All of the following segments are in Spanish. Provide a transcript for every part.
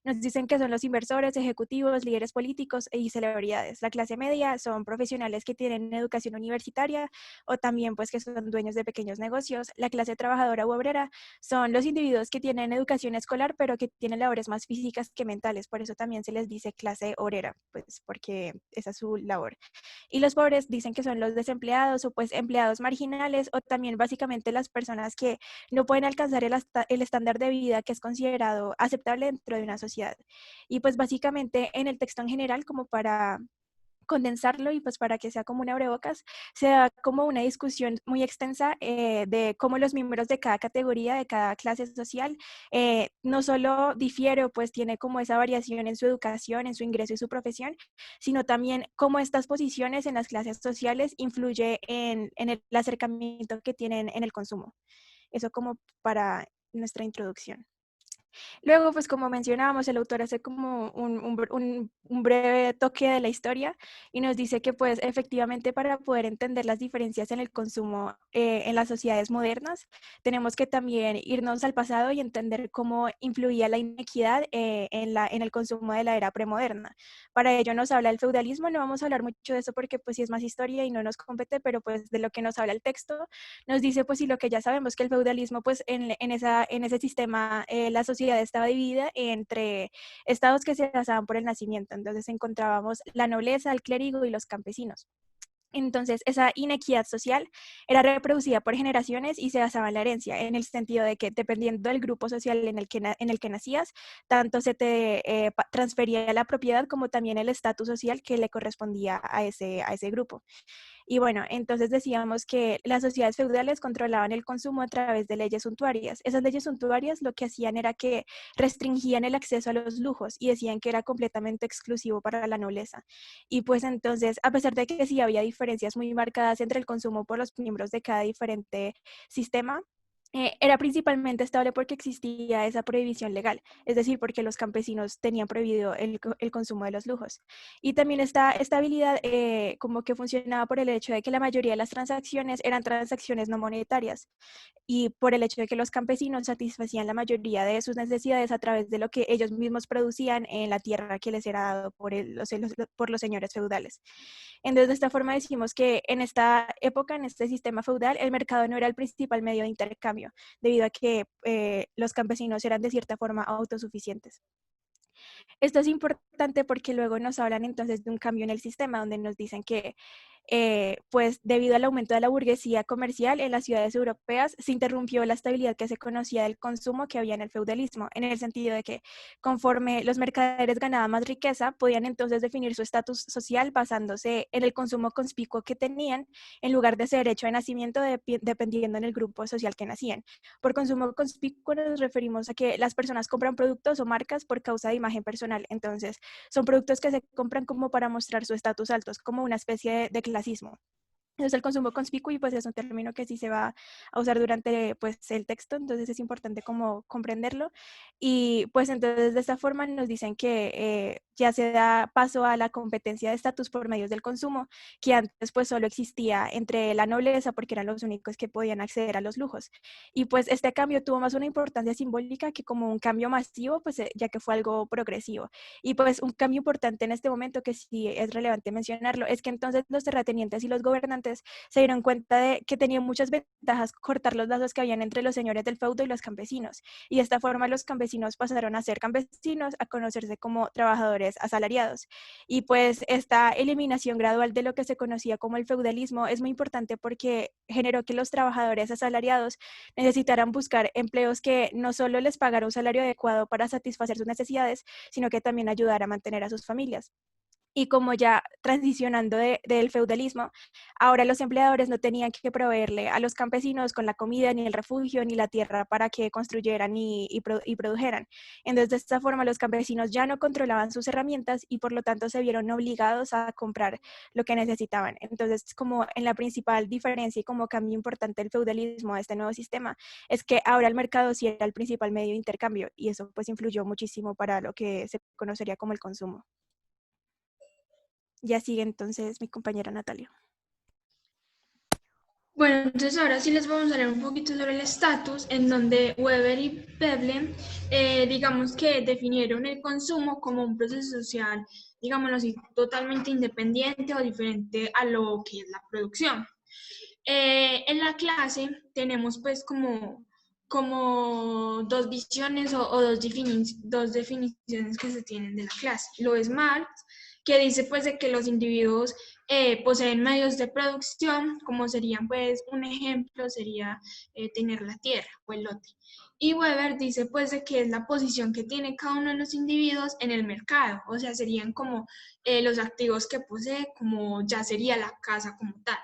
nos dicen que son los inversores, ejecutivos, líderes políticos y celebridades. La clase media son profesionales que tienen educación universitaria o también pues que son dueños de pequeños negocios. La clase trabajadora u obrera son los individuos que tienen educación escolar pero que tienen labores más físicas que mentales. Por eso también se les dice clase obrera, pues porque esa es su labor. Y los pobres dicen que son los desempleados o pues empleados marginales o también básicamente las personas que no pueden alcanzar el estándar de vida que es considerado aceptable dentro de una sociedad. Y pues básicamente en el texto en general, como para condensarlo y pues para que sea como un abrebocas, se da como una discusión muy extensa de cómo los miembros de cada categoría, de cada clase social, no solo difiere o pues tiene como esa variación en su educación, en su ingreso y su profesión, sino también cómo estas posiciones en las clases sociales influye en el acercamiento que tienen en el consumo. Eso como para nuestra introducción. Luego, pues como mencionábamos, el autor hace como un breve toque de la historia y nos dice que pues efectivamente para poder entender las diferencias en el consumo en las sociedades modernas, tenemos que también irnos al pasado y entender cómo influía la inequidad en el consumo de la era premoderna. Para ello nos habla el feudalismo, no vamos a hablar mucho de eso porque pues sí es más historia y no nos compete, pero pues de lo que nos habla el texto nos dice, pues, y lo que ya sabemos, que el feudalismo, pues, en ese sistema, la sociedad estaba dividida entre estados que se basaban por el nacimiento. Entonces encontrábamos la nobleza, el clérigo y los campesinos. Entonces, esa inequidad social era reproducida por generaciones y se basaba en la herencia, en el sentido de que dependiendo del grupo social en el que nacías, tanto se te transfería la propiedad como también el estatus social que le correspondía a ese grupo. Y bueno, entonces decíamos que las sociedades feudales controlaban el consumo a través de leyes suntuarias. Esas leyes suntuarias lo que hacían era que restringían el acceso a los lujos y decían que era completamente exclusivo para la nobleza. Y pues entonces, a pesar de que sí había diferencias muy marcadas entre el consumo por los miembros de cada diferente sistema, era principalmente estable porque existía esa prohibición legal, es decir, porque los campesinos tenían prohibido el consumo de los lujos. Y también esta estabilidad como que funcionaba por el hecho de que la mayoría de las transacciones eran transacciones no monetarias y por el hecho de que los campesinos satisfacían la mayoría de sus necesidades a través de lo que ellos mismos producían en la tierra que les era dado por los señores feudales. Entonces, de esta forma decimos que en esta época, en este sistema feudal, el mercado no era el principal medio de intercambio, debido a que los campesinos eran de cierta forma autosuficientes. Esto es importante porque luego nos hablan entonces de un cambio en el sistema, donde nos dicen que pues debido al aumento de la burguesía comercial en las ciudades europeas, se interrumpió la estabilidad que se conocía del consumo que había en el feudalismo, en el sentido de que conforme los mercaderes ganaban más riqueza, podían entonces definir su estatus social basándose en el consumo conspicuo que tenían, en lugar de ese derecho de nacimiento dependiendo en el grupo social que nacían. Por consumo conspicuo nos referimos a que las personas compran productos o marcas por causa de imagen personal, entonces son productos que se compran como para mostrar su estatus alto, es como una especie de clasismo. Entonces el consumo conspicuo y pues es un término que sí se va a usar durante pues el texto, entonces es importante como comprenderlo. Y pues entonces de esta forma nos dicen que ya se da paso a la competencia de estatus por medios del consumo, que antes pues solo existía entre la nobleza porque eran los únicos que podían acceder a los lujos. Y pues este cambio tuvo más una importancia simbólica que como un cambio masivo, pues ya que fue algo progresivo. Y pues un cambio importante en este momento que sí es relevante mencionarlo es que entonces los terratenientes y los gobernantes se dieron cuenta de que tenían muchas ventajas cortar los lazos que habían entre los señores del feudo y los campesinos. Y de esta forma los campesinos pasaron a ser campesinos, a conocerse como trabajadores asalariados. Y pues esta eliminación gradual de lo que se conocía como el feudalismo es muy importante porque generó que los trabajadores asalariados necesitaran buscar empleos que no solo les pagara un salario adecuado para satisfacer sus necesidades, sino que también ayudara a mantener a sus familias. Y como ya transicionando del feudalismo, ahora los empleadores no tenían que proveerle a los campesinos con la comida, ni el refugio, ni la tierra para que construyeran y produjeran. Entonces, de esta forma, los campesinos ya no controlaban sus herramientas y por lo tanto se vieron obligados a comprar lo que necesitaban. Entonces, como en la principal diferencia y como cambio importante del feudalismo a este nuevo sistema, es que ahora el mercado sí era el principal medio de intercambio y eso pues influyó muchísimo para lo que se conocería como el consumo. Ya sigue entonces mi compañera Natalia. Bueno, entonces ahora sí les vamos a hablar un poquito sobre el estatus, en donde Weber y Veblen, digamos que definieron el consumo como un proceso social, digámoslo así, totalmente independiente o diferente a lo que es la producción. En la clase tenemos pues como dos visiones o dos definiciones que se tienen de la clase. Lo SMART, que dice pues de que los individuos poseen medios de producción, como serían pues un ejemplo sería tener la tierra o el lote. Y Weber dice pues de que es la posición que tiene cada uno de los individuos en el mercado, o sea, serían como los activos que posee, como ya sería la casa como tal.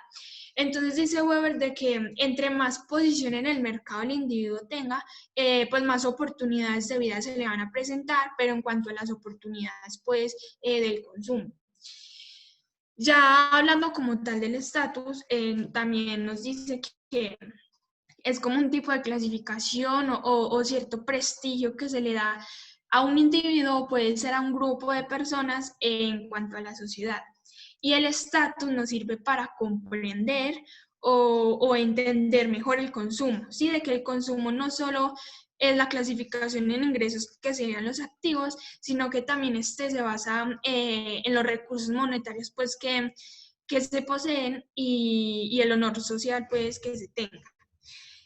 Entonces dice Weber de que entre más posición en el mercado el individuo tenga, pues más oportunidades de vida se le van a presentar, pero en cuanto a las oportunidades pues del consumo. Ya hablando como tal del estatus, también nos dice que es como un tipo de clasificación o cierto prestigio que se le da a un individuo, puede ser a un grupo de personas en cuanto a la sociedad. Y el estatus nos sirve para comprender o entender mejor el consumo, ¿sí? De que el consumo no solo es la clasificación en ingresos que serían los activos, sino que también este se basa en los recursos monetarios pues que se poseen y el honor social pues que se tenga.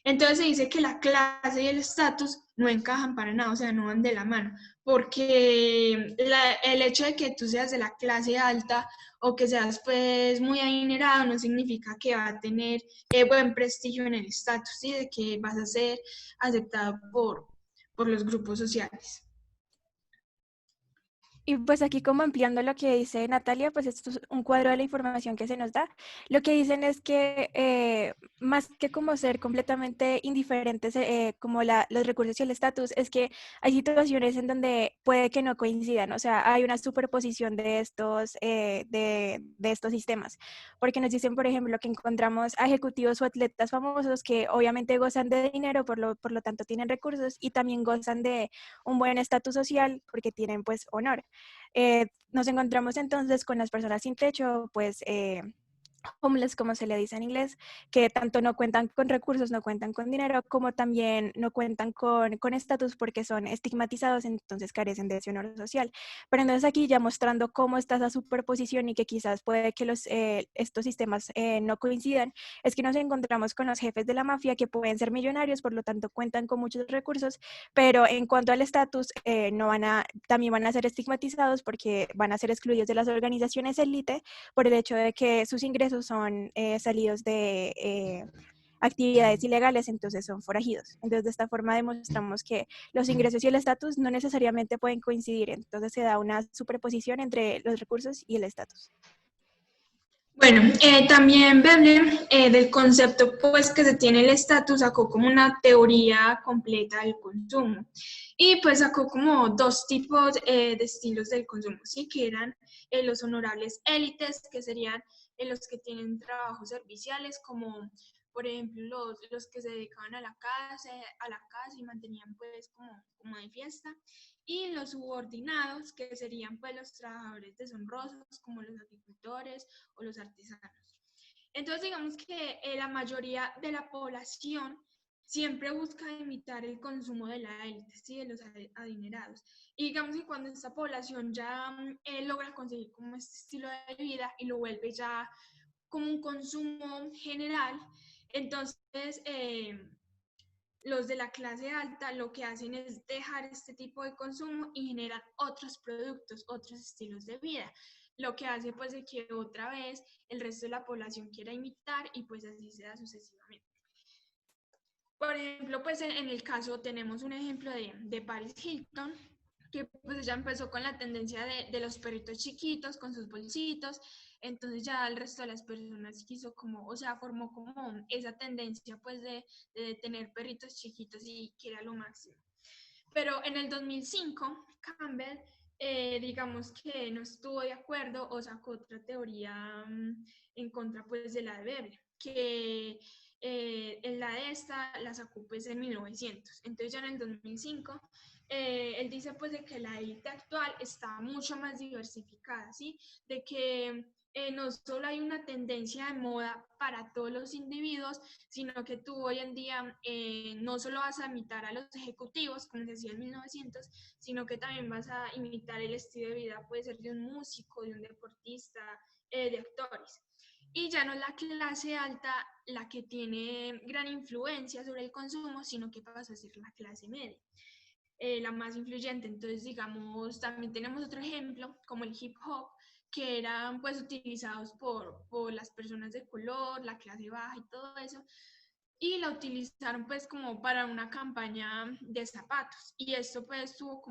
Entonces se dice que la clase y el estatus no encajan para nada, o sea, no van de la mano, porque el hecho de que tú seas de la clase alta o que seas pues muy adinerado no significa que va a tener buen prestigio en el estatus, ¿sí? De que vas a ser aceptado por los grupos sociales. Y pues aquí como ampliando lo que dice Natalia, pues esto es un cuadro de la información que se nos da. Lo que dicen es que más que como ser completamente indiferentes como los recursos y el estatus, es que hay situaciones en donde puede que no coincidan, o sea, hay una superposición de estos sistemas, porque nos dicen, por ejemplo, que encontramos a ejecutivos o atletas famosos que obviamente gozan de dinero, por lo tanto tienen recursos y también gozan de un buen estatus social porque tienen pues honor. Nos encontramos entonces con las personas sin techo, pues homeless, como se le dice en inglés, que tanto no cuentan con recursos, no cuentan con dinero, como también no cuentan con estatus porque son estigmatizados, entonces carecen de ese honor social. Pero entonces aquí ya mostrando cómo está esa superposición y que quizás puede que estos sistemas no coincidan, es que nos encontramos con los jefes de la mafia que pueden ser millonarios, por lo tanto cuentan con muchos recursos, pero en cuanto al estatus, también van a ser estigmatizados porque van a ser excluidos de las organizaciones élite por el hecho de que sus ingresos son salidos de actividades ilegales, entonces son forajidos. Entonces, de esta forma demostramos que los ingresos y el estatus no necesariamente pueden coincidir, entonces se da una superposición entre los recursos y el estatus. Bueno, también Veblen, del concepto pues que se tiene el estatus, sacó como una teoría completa del consumo y pues sacó como dos tipos de estilos del consumo, ¿sí? Que eran los honorables élites, que serían los que tienen trabajos serviciales, como por ejemplo los que se dedicaban a la casa y mantenían pues como de fiesta, y los subordinados, que serían pues los trabajadores deshonrosos, como los agricultores o los artesanos. Entonces, digamos que la mayoría de la población siempre busca imitar el consumo de la élite, ¿sí? De los adinerados. Y digamos que cuando esta población ya logra conseguir como este estilo de vida y lo vuelve ya como un consumo general, entonces los de la clase alta lo que hacen es dejar este tipo de consumo y generan otros productos, otros estilos de vida, lo que hace pues de que otra vez el resto de la población quiera imitar y pues así sea sucesivamente. Por ejemplo, pues en el caso tenemos un ejemplo de Paris Hilton, que pues ella empezó con la tendencia de los perritos chiquitos con sus bolsitos, entonces ya el resto de las personas quiso como, o sea, formó como esa tendencia pues de tener perritos chiquitos y que era lo máximo. Pero en el 2005, Campbell, digamos que no estuvo de acuerdo o sacó otra teoría en contra pues de la de Weber, que en la de esta la sacó pues en 1900. Entonces ya en el 2005 él dice pues de que la élite actual está mucho más diversificada, ¿sí? De que no solo hay una tendencia de moda para todos los individuos, sino que tú hoy en día no solo vas a imitar a los ejecutivos, como se decía en 1900, sino que también vas a imitar el estilo de vida, puede ser de un músico, de un deportista, de actores. Y ya no es la clase alta la que tiene gran influencia sobre el consumo, sino que pasa a ser la clase media, la más influyente. Entonces, digamos, también tenemos otro ejemplo, como el hip hop, que eran pues utilizados por las personas de color, la clase baja y todo eso, y la utilizaron pues como para una campaña de zapatos. Y esto pues tuvo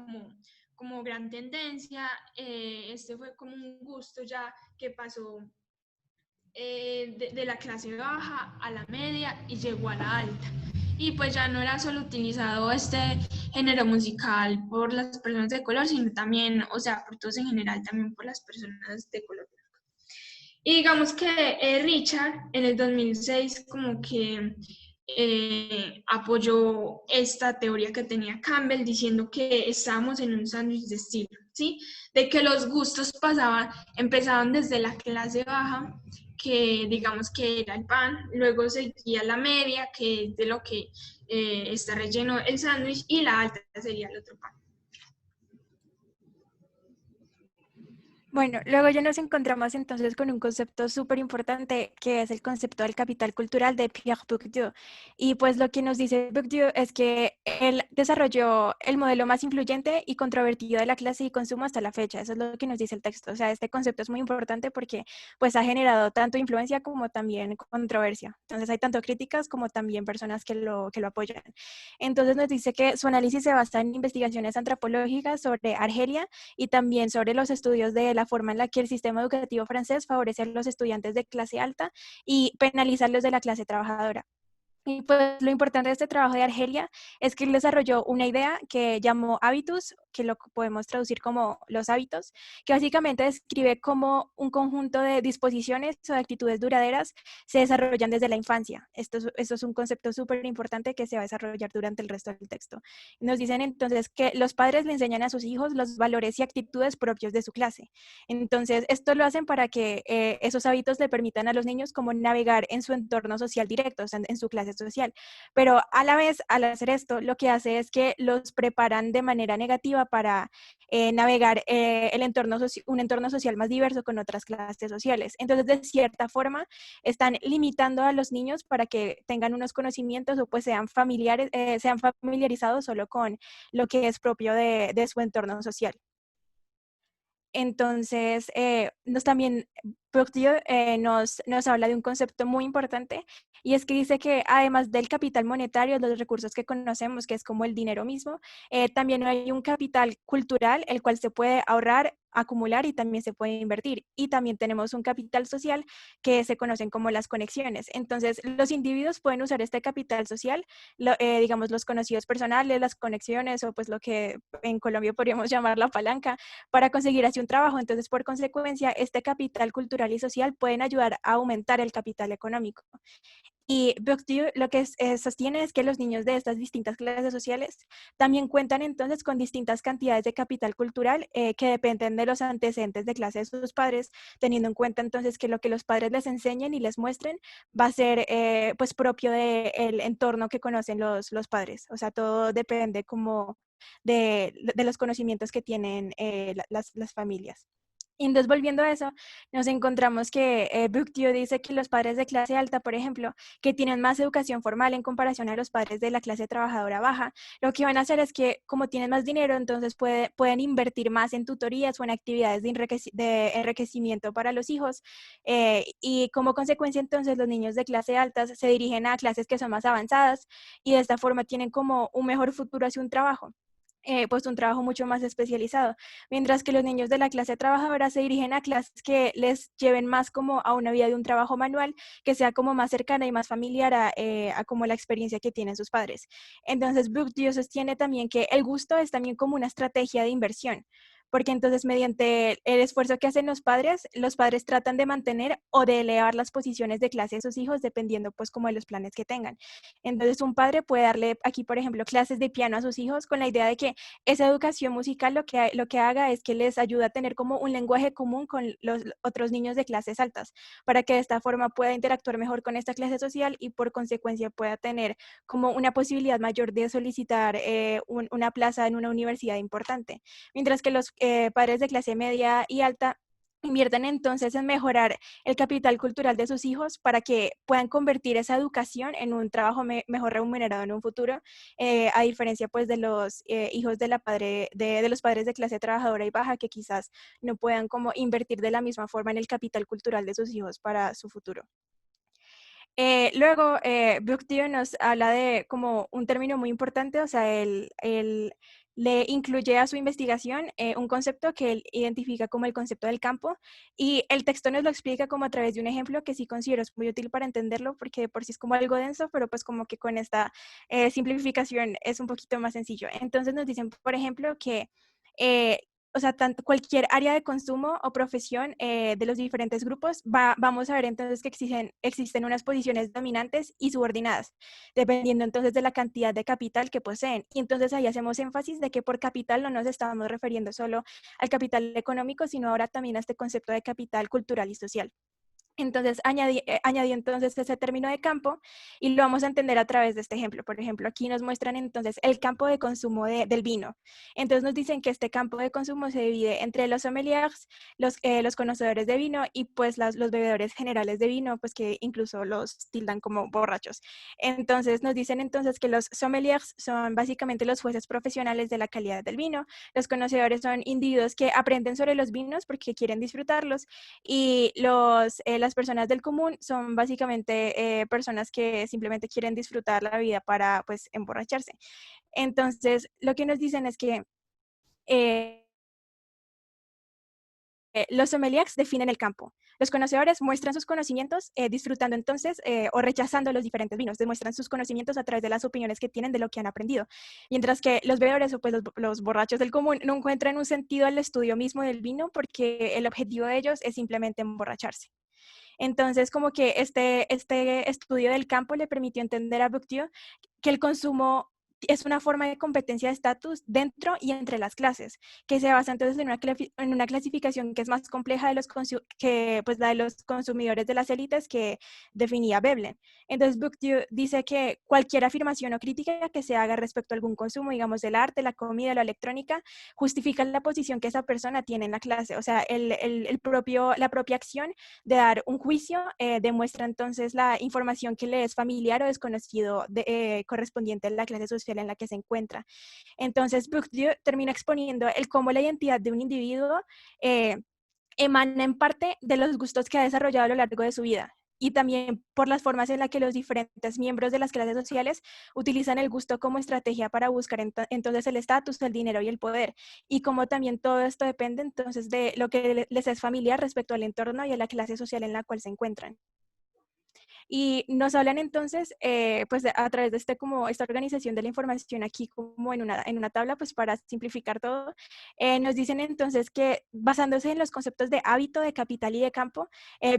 como gran tendencia, este fue como un gusto ya que pasó de la clase baja a la media y llegó a la alta. Y pues ya no era solo utilizado este género musical por las personas de color, sino también, o sea, por todos en general, también por las personas de color. Y digamos que Richard en el 2006 como que apoyó esta teoría que tenía Campbell diciendo que estábamos en un sándwich de estilo, ¿sí? De que los gustos empezaban desde la clase baja, que digamos que era el pan, luego seguía la media, que es de lo que está relleno el sándwich, y la alta sería el otro pan. Bueno, luego ya nos encontramos entonces con un concepto súper importante que es el concepto del capital cultural de Pierre Bourdieu. Y pues lo que nos dice Bourdieu es que él desarrolló el modelo más influyente y controvertido de la clase y consumo hasta la fecha. Eso es lo que nos dice el texto. O sea, este concepto es muy importante porque pues ha generado tanto influencia como también controversia. Entonces hay tanto críticas como también personas que lo apoyan. Entonces nos dice que su análisis se basa en investigaciones antropológicas sobre Argelia y también sobre los estudios de la forma en la que el sistema educativo francés favorece a los estudiantes de clase alta y penaliza a los de la clase trabajadora. Y pues lo importante de este trabajo de Argelia es que él desarrolló una idea que llamó hábitus, que lo podemos traducir como los hábitos, que básicamente describe cómo un conjunto de disposiciones o de actitudes duraderas se desarrollan desde la infancia. Esto es un concepto súper importante que se va a desarrollar durante el resto del texto. Nos dicen entonces que los padres le enseñan a sus hijos los valores y actitudes propios de su clase. Entonces, esto lo hacen para que esos hábitos le permitan a los niños como navegar en su entorno social directo, o sea, en su clase social. Pero a la vez, al hacer esto, lo que hace es que los preparan de manera negativa para navegar un entorno social más diverso con otras clases sociales. Entonces, de cierta forma, están limitando a los niños para que tengan unos conocimientos o pues sean familiarizados solo con lo que es propio de su entorno social. Entonces, también Bourdieu nos habla de un concepto muy importante y es que dice que además del capital monetario, los recursos que conocemos, que es como el dinero mismo, también hay un capital cultural, el cual se puede ahorrar, acumular y también se puede invertir. Y también tenemos un capital social que se conocen como las conexiones. Entonces, los individuos pueden usar este capital social, digamos, los conocidos personales, las conexiones o pues lo que en Colombia podríamos llamar la palanca para conseguir así un trabajo. Entonces, por consecuencia, este capital cultural y social pueden ayudar a aumentar el capital económico. Y Bourdieu lo que sostiene es que los niños de estas distintas clases sociales también cuentan entonces con distintas cantidades de capital cultural que dependen de los antecedentes de clase de sus padres, teniendo en cuenta entonces que lo que los padres les enseñen y les muestren va a ser pues propio del entorno que conocen los padres. O sea, todo depende como de los conocimientos que tienen las familias. Y entonces, volviendo a eso, nos encontramos que Bourdieu dice que los padres de clase alta, por ejemplo, que tienen más educación formal en comparación a los padres de la clase trabajadora baja, lo que van a hacer es que como tienen más dinero, entonces pueden invertir más en tutorías o en actividades de enriquecimiento para los hijos. Y como consecuencia, entonces, los niños de clase alta se dirigen a clases que son más avanzadas y de esta forma tienen como un mejor futuro hacia un trabajo. Pues un trabajo mucho más especializado, mientras que los niños de la clase trabajadora se dirigen a clases que les lleven más como a una vida de un trabajo manual, que sea como más cercana y más familiar a como la experiencia que tienen sus padres. Entonces, Bourdieu sostiene también que el gusto es también como una estrategia de inversión, porque entonces mediante el esfuerzo que hacen los padres tratan de mantener o de elevar las posiciones de clase de sus hijos dependiendo pues como de los planes que tengan. Entonces un padre puede darle aquí, por ejemplo, clases de piano a sus hijos con la idea de que esa educación musical lo que haga es que les ayude a tener como un lenguaje común con los otros niños de clases altas, para que de esta forma pueda interactuar mejor con esta clase social y por consecuencia pueda tener como una posibilidad mayor de solicitar una plaza en una universidad importante. Mientras que los padres de clase media y alta invierten entonces en mejorar el capital cultural de sus hijos para que puedan convertir esa educación en un trabajo mejor remunerado en un futuro, a diferencia pues de los hijos de los padres de clase trabajadora y baja que quizás no puedan como invertir de la misma forma en el capital cultural de sus hijos para su futuro. Luego, Bourdieu nos habla de como un término muy importante, o sea, él le incluye a su investigación un concepto que él identifica como el concepto del campo y el texto nos lo explica como a través de un ejemplo que sí considero es muy útil para entenderlo porque de por sí es como algo denso, pero pues como que con esta simplificación es un poquito más sencillo. Entonces nos dicen, por ejemplo, que eh, o sea, tanto cualquier área de consumo o profesión de los diferentes grupos, vamos a ver entonces que existen unas posiciones dominantes y subordinadas, dependiendo entonces de la cantidad de capital que poseen. Y entonces ahí hacemos énfasis de que por capital no nos estamos refiriendo solo al capital económico, sino ahora también a este concepto de capital cultural y social. Entonces, añadí entonces ese término de campo y lo vamos a entender a través de este ejemplo. Por ejemplo, aquí nos muestran entonces el campo de consumo del vino. Entonces nos dicen que este campo de consumo se divide entre los sommeliers, los conocedores de vino y pues los bebedores generales de vino, pues que incluso los tildan como borrachos. Entonces nos dicen entonces que los sommeliers son básicamente los jueces profesionales de la calidad del vino. Los conocedores son individuos que aprenden sobre los vinos porque quieren disfrutarlos y las personas del común son básicamente personas que simplemente quieren disfrutar la vida para pues emborracharse. Entonces, lo que nos dicen es que eh, los sommeliers definen el campo. Los conocedores muestran sus conocimientos disfrutando entonces o rechazando los diferentes vinos, demuestran sus conocimientos a través de las opiniones que tienen de lo que han aprendido. Mientras que los bebedores o pues los borrachos del común no encuentran un sentido al estudio mismo del vino porque el objetivo de ellos es simplemente emborracharse. Entonces, como que este estudio del campo le permitió entender a Bourdieu que el consumo es una forma de competencia de estatus dentro y entre las clases, que se basa entonces en una clasificación que es más compleja de que pues, la de los consumidores de las élites que definía Veblen. Entonces, Bourdieu dice que cualquier afirmación o crítica que se haga respecto a algún consumo, digamos, del arte, la comida, la electrónica, justifica la posición que esa persona tiene en la clase. O sea, la propia acción de dar un juicio demuestra entonces la información que le es familiar o desconocido correspondiente a la clase social en la que se encuentra. Entonces, Bourdieu termina exponiendo el cómo la identidad de un individuo eh, emana en parte de los gustos que ha desarrollado a lo largo de su vida y también por las formas en las que los diferentes miembros de las clases sociales utilizan el gusto como estrategia para buscar entonces el estatus, el dinero y el poder, y como también todo esto depende entonces de lo que les es familiar respecto al entorno y a la clase social en la cual se encuentran. Y nos hablan entonces, pues a través de como esta organización de la información aquí como en una tabla, pues para simplificar todo, nos dicen entonces que basándose en los conceptos de hábito, de capital y de campo,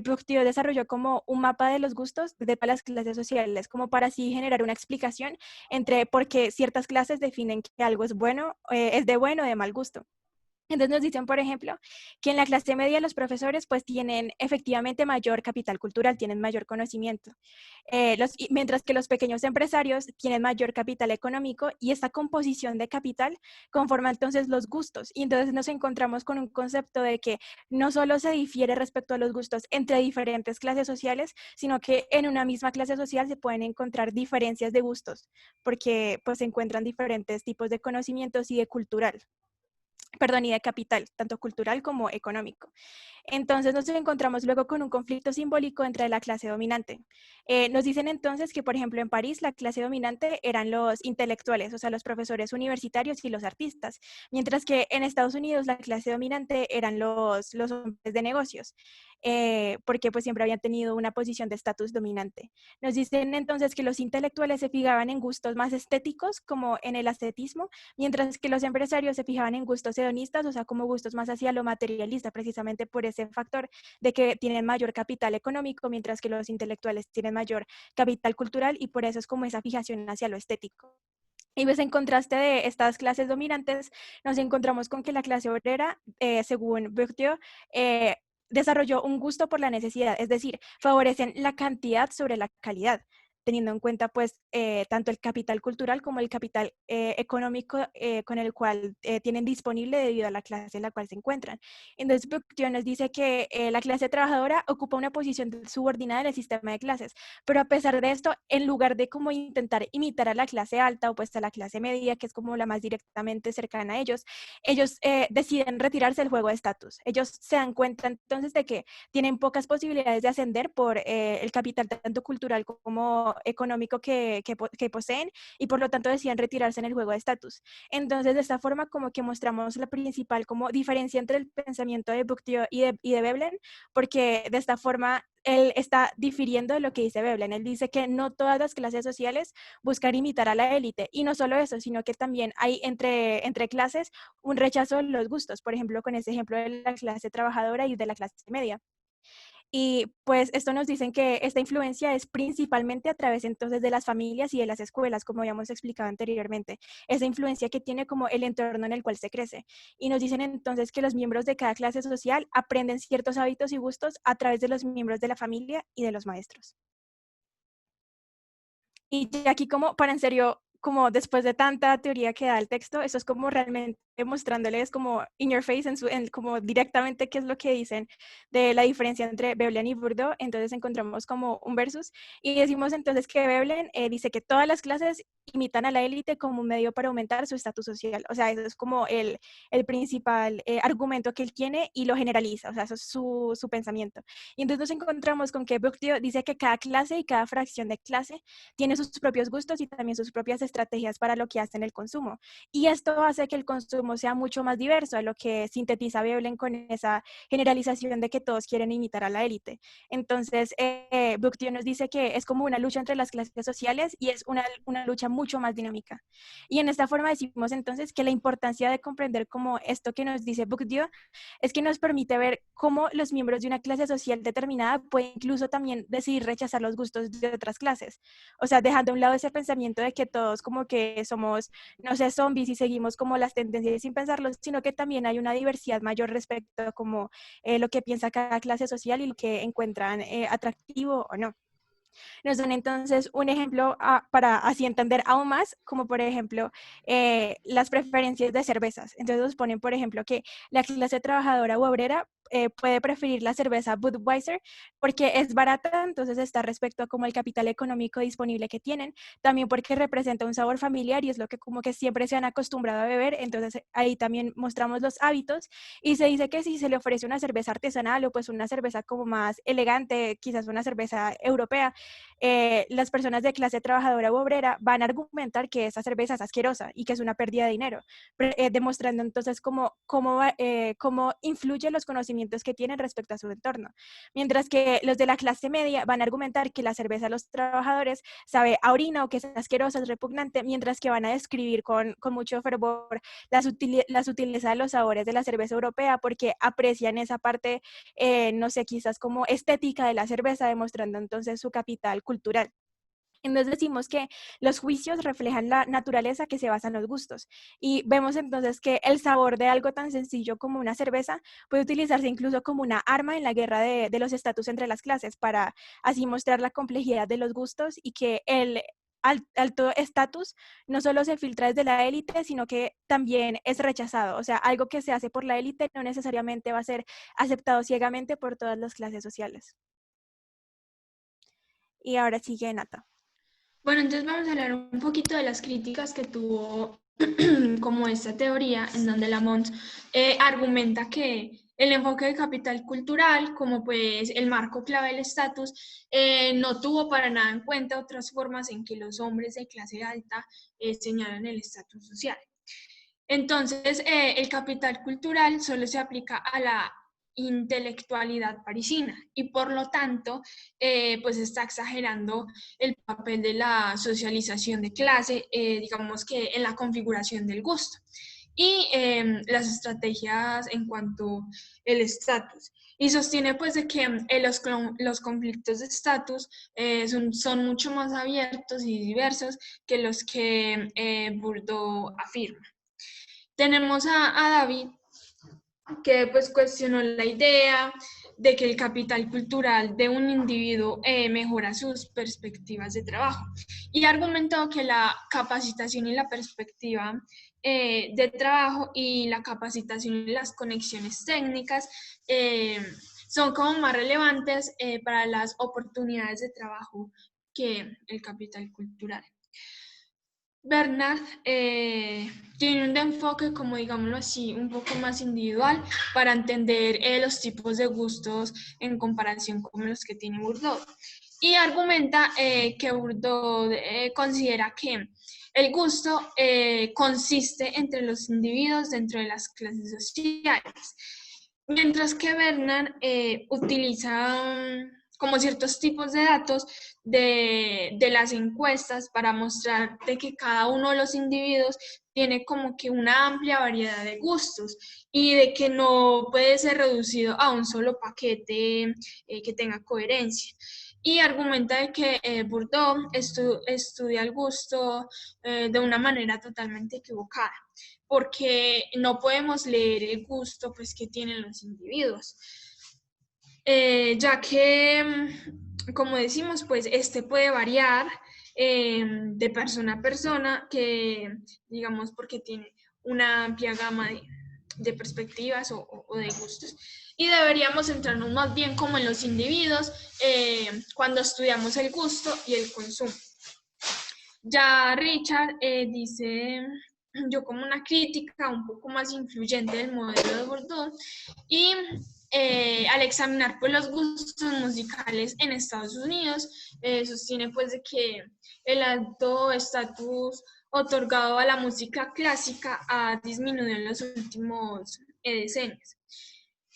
Bourdieu desarrolló como un mapa de los gustos de todas las clases sociales, como para así generar una explicación entre por qué ciertas clases definen que algo es bueno, es de bueno o de mal gusto. Entonces nos dicen, por ejemplo, que en la clase media los profesores pues tienen efectivamente mayor capital cultural, tienen mayor conocimiento, mientras que los pequeños empresarios tienen mayor capital económico y esta composición de capital conforma entonces los gustos. Y entonces nos encontramos con un concepto de que no solo se difiere respecto a los gustos entre diferentes clases sociales, sino que en una misma clase social se pueden encontrar diferencias de gustos, porque pues se encuentran diferentes tipos de conocimientos y de cultural, perdón, y de capital, tanto cultural como económico. Entonces nos encontramos luego con un conflicto simbólico entre la clase dominante. Nos dicen entonces que, por ejemplo, en París la clase dominante eran los intelectuales, o sea, los profesores universitarios y los artistas, mientras que en Estados Unidos la clase dominante eran los hombres de negocios. porque pues siempre habían tenido una posición de estatus dominante. Nos dicen entonces que los intelectuales se fijaban en gustos más estéticos, como en el ascetismo, mientras que los empresarios se fijaban en gustos hedonistas, o sea, como gustos más hacia lo materialista, precisamente por ese factor de que tienen mayor capital económico, mientras que los intelectuales tienen mayor capital cultural, y por eso es como esa fijación hacia lo estético. Y pues en contraste de estas clases dominantes, nos encontramos con que la clase obrera, según Bourdieu, desarrolló un gusto por la necesidad, es decir, favorecen la cantidad sobre la calidad, teniendo en cuenta pues tanto el capital cultural como el capital económico con el cual tienen disponible debido a la clase en la cual se encuentran. Entonces, Bourdieu nos dice que la clase trabajadora ocupa una posición subordinada en el sistema de clases, pero a pesar de esto, en lugar de como intentar imitar a la clase alta o pues a la clase media, que es como la más directamente cercana a ellos, ellos deciden retirarse del juego de estatus. Ellos se dan cuenta entonces de que tienen pocas posibilidades de ascender por el capital tanto cultural como económico que poseen, y por lo tanto deciden retirarse en el juego de estatus. Entonces, de esta forma como que mostramos la principal como diferencia entre el pensamiento de Bourdieu y de Veblen, porque de esta forma él está difiriendo de lo que dice Veblen. Él dice que no todas las clases sociales buscan imitar a la élite, y no solo eso, sino que también hay entre clases un rechazo de los gustos, por ejemplo, con ese ejemplo de la clase trabajadora y de la clase media. Y pues esto nos dicen que esta influencia es principalmente a través entonces de las familias y de las escuelas, como habíamos explicado anteriormente, esa influencia que tiene como el entorno en el cual se crece. Y nos dicen entonces que los miembros de cada clase social aprenden ciertos hábitos y gustos a través de los miembros de la familia y de los maestros. Y ya aquí como para en serio, como después de tanta teoría que da el texto, eso es como realmente mostrándoles como in your face, como directamente qué es lo que dicen de la diferencia entre Veblen y Bourdieu. Entonces encontramos como un versus y decimos entonces que Veblen dice que todas las clases imitan a la élite como un medio para aumentar su estatus social. O sea, eso es como el principal argumento que él tiene, y lo generaliza, o sea, eso es su pensamiento. Y entonces nos encontramos con que Bourdieu dice que cada clase y cada fracción de clase tiene sus propios gustos y también sus propias estrategias para lo que hacen el consumo. Y esto hace que el consumo sea mucho más diverso, a lo que sintetiza Veblen con esa generalización de que todos quieren imitar a la élite. Entonces, Bourdieu nos dice que es como una lucha entre las clases sociales, y es una lucha mucho más dinámica. Y en esta forma decimos entonces que la importancia de comprender como esto que nos dice Bourdieu es que nos permite ver cómo los miembros de una clase social determinada pueden incluso también decidir rechazar los gustos de otras clases. O sea, dejando a un lado ese pensamiento de que todos como que somos, no sé, zombies y seguimos como las tendencias sin pensarlo, sino que también hay una diversidad mayor respecto a como lo que piensa cada clase social y lo que encuentran atractivo o no. Nos dan entonces un ejemplo para así entender aún más, como por ejemplo las preferencias de cervezas. Entonces nos ponen, por ejemplo, que la clase trabajadora u obrera puede preferir la cerveza Budweiser porque es barata, entonces está respecto a como el capital económico disponible que tienen, también porque representa un sabor familiar y es lo que como que siempre se han acostumbrado a beber. Entonces ahí también mostramos los hábitos, y se dice que si se le ofrece una cerveza artesanal o pues una cerveza como más elegante, quizás una cerveza europea, las personas de clase trabajadora u obrera van a argumentar que esa cerveza es asquerosa y que es una pérdida de dinero, demostrando entonces cómo influyen los conocimientos que tienen respecto a su entorno. Mientras que los de la clase media van a argumentar que la cerveza de los trabajadores sabe a orina o que es asquerosa, es repugnante, mientras que van a describir con mucho fervor la sutileza de los sabores de la cerveza europea porque aprecian esa parte, no sé, quizás como estética de la cerveza, demostrando entonces su capital cultural. Entonces decimos que los juicios reflejan la naturaleza que se basa en los gustos, y vemos entonces que el sabor de algo tan sencillo como una cerveza puede utilizarse incluso como una arma en la guerra de los estatus entre las clases, para así mostrar la complejidad de los gustos, y que el alto estatus no solo se filtra desde la élite, sino que también es rechazado. O sea, algo que se hace por la élite no necesariamente va a ser aceptado ciegamente por todas las clases sociales. Y ahora sigue Nata. Bueno, entonces vamos a hablar un poquito de las críticas que tuvo como esta teoría, en donde Lamont argumenta que el enfoque del capital cultural, como pues el marco clave del estatus, no tuvo para nada en cuenta otras formas en que los hombres de clase alta señalan el estatus social. Entonces, el capital cultural solo se aplica a la intelectualidad parisina y por lo tanto pues está exagerando el papel de la socialización de clase, digamos que en la configuración del gusto y las estrategias en cuanto al estatus. Y sostiene pues de que los conflictos de estatus son mucho más abiertos y diversos que los que Bourdieu afirma. Tenemos a David, que pues cuestionó la idea de que el capital cultural de un individuo mejora sus perspectivas de trabajo y argumentó que la capacitación y la perspectiva de trabajo y la capacitación y las conexiones técnicas son como más relevantes para las oportunidades de trabajo que el capital cultural. Bernard tiene un enfoque, como digámoslo así, un poco más individual para entender los tipos de gustos en comparación con los que tiene Bourdieu. Y argumenta que Bourdieu considera que el gusto consiste entre los individuos dentro de las clases sociales, mientras que Bernard utiliza como ciertos tipos de datos de las encuestas para mostrar de que cada uno de los individuos tiene como que una amplia variedad de gustos y de que no puede ser reducido a un solo paquete que tenga coherencia. Y argumenta de que Bourdieu estudia el gusto de una manera totalmente equivocada, porque no podemos leer el gusto pues, que tienen los individuos. Ya que, como decimos, pues este puede variar de persona a persona, que digamos porque tiene una amplia gama de perspectivas o de gustos. Y deberíamos centrarnos más bien como en los individuos cuando estudiamos el gusto y el consumo. Ya Richard dice, yo como una crítica un poco más influyente del modelo de Bourdieu y al examinar pues, los gustos musicales en Estados Unidos, sostiene pues de que el alto estatus otorgado a la música clásica ha disminuido en los últimos decenios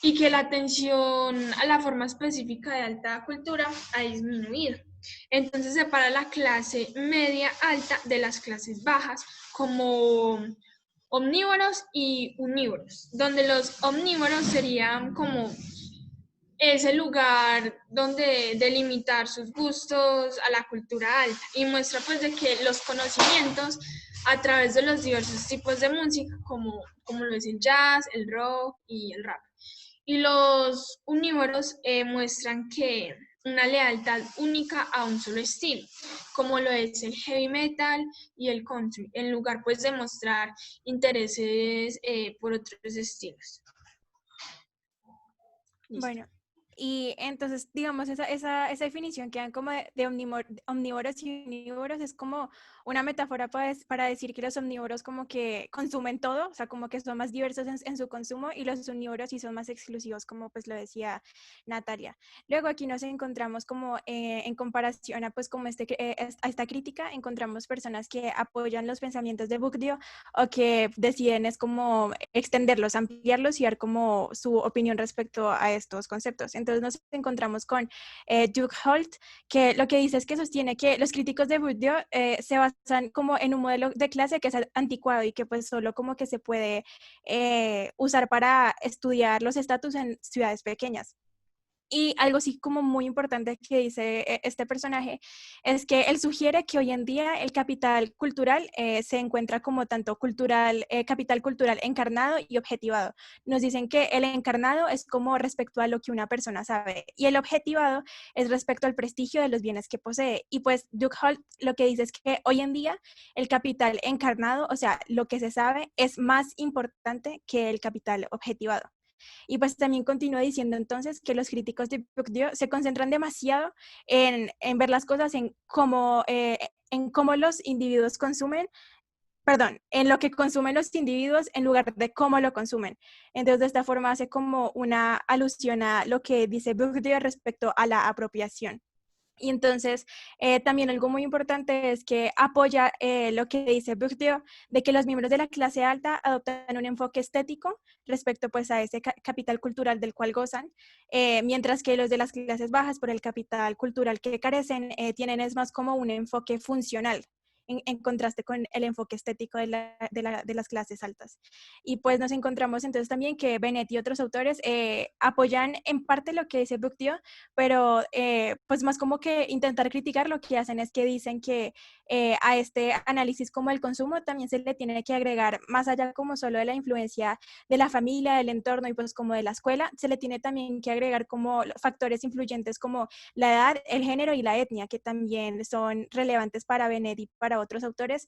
y que la atención a la forma específica de alta cultura ha disminuido. Entonces separa la clase media alta de las clases bajas como omnívoros y unívoros, donde los omnívoros serían como ese lugar donde delimitar sus gustos a la cultura alta y muestra pues de que los conocimientos a través de los diversos tipos de música como lo es el jazz, el rock y el rap. Y los unívoros muestran que una lealtad única a un solo estilo, como lo es el heavy metal y el country, en lugar pues de mostrar intereses por otros estilos. Listo. Bueno, y entonces, digamos, esa definición que dan como de omnívoros y unívoros es como una metáfora para decir que los omnívoros como que consumen todo, o sea, como que son más diversos en su consumo y los unívoros sí son más exclusivos, como pues lo decía Natalia. Luego aquí nos encontramos como en comparación a pues como a esta crítica, encontramos personas que apoyan los pensamientos de Bourdieu o que deciden es como extenderlos, ampliarlos y dar como su opinión respecto a estos conceptos. Entonces nos encontramos con Doug Holt, que lo que dice es que sostiene que los críticos de Bourdieu se basan como en un modelo de clase que es anticuado y que pues solo como que se puede usar para estudiar los estatus en ciudades pequeñas. Y algo así como muy importante que dice este personaje es que él sugiere que hoy en día el capital cultural se encuentra como tanto capital cultural encarnado y objetivado. Nos dicen que el encarnado es como respecto a lo que una persona sabe y el objetivado es respecto al prestigio de los bienes que posee. Y pues Doug Holt lo que dice es que hoy en día el capital encarnado, o sea, lo que se sabe, es más importante que el capital objetivado. Y pues también continúa diciendo entonces que los críticos de Bourdieu se concentran demasiado en ver las cosas en cómo los individuos consumen, perdón, en lo que consumen los individuos en lugar de cómo lo consumen. Entonces de esta forma hace como una alusión a lo que dice Bourdieu respecto a la apropiación. Y entonces, también algo muy importante es que apoya lo que dice Bourdieu, de que los miembros de la clase alta adoptan un enfoque estético respecto pues a ese capital cultural del cual gozan, mientras que los de las clases bajas, por el capital cultural que carecen, tienen es más como un enfoque funcional. En contraste con el enfoque estético de las clases altas. Y pues nos encontramos entonces también que Bennett y otros autores apoyan en parte lo que dice Bourdieu, pero pues más como que intentar criticar lo que hacen es que dicen que a este análisis como el consumo también se le tiene que agregar, más allá como solo de la influencia de la familia, del entorno y pues como de la escuela, se le tiene también que agregar como factores influyentes como la edad, el género y la etnia, que también son relevantes para Bennett y para otros autores,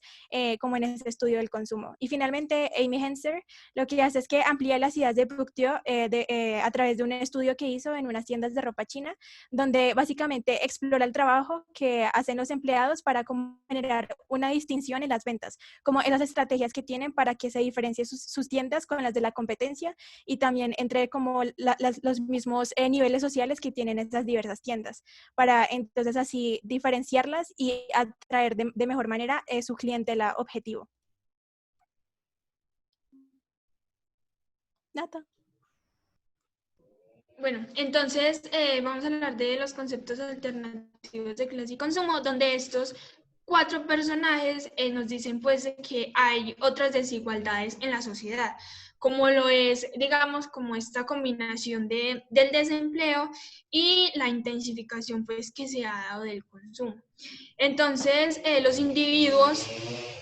como en ese estudio del consumo. Y finalmente, Amy Henser lo que hace es que amplía las ideas de Bourdieu a través de un estudio que hizo en unas tiendas de ropa china, donde básicamente explora el trabajo que hacen los empleados para generar una distinción en las ventas, como esas estrategias que tienen para que se diferencien sus tiendas con las de la competencia y también entre como los mismos niveles sociales que tienen esas diversas tiendas, para entonces así diferenciarlas y atraer de mejor manera su clientela objetivo. Nata. Bueno, entonces vamos a hablar de los conceptos alternativos de clase y consumo, donde estos cuatro personajes nos dicen pues que hay otras desigualdades en la sociedad, como lo es, digamos, como esta combinación del desempleo y la intensificación pues que se ha dado del consumo. Entonces, los individuos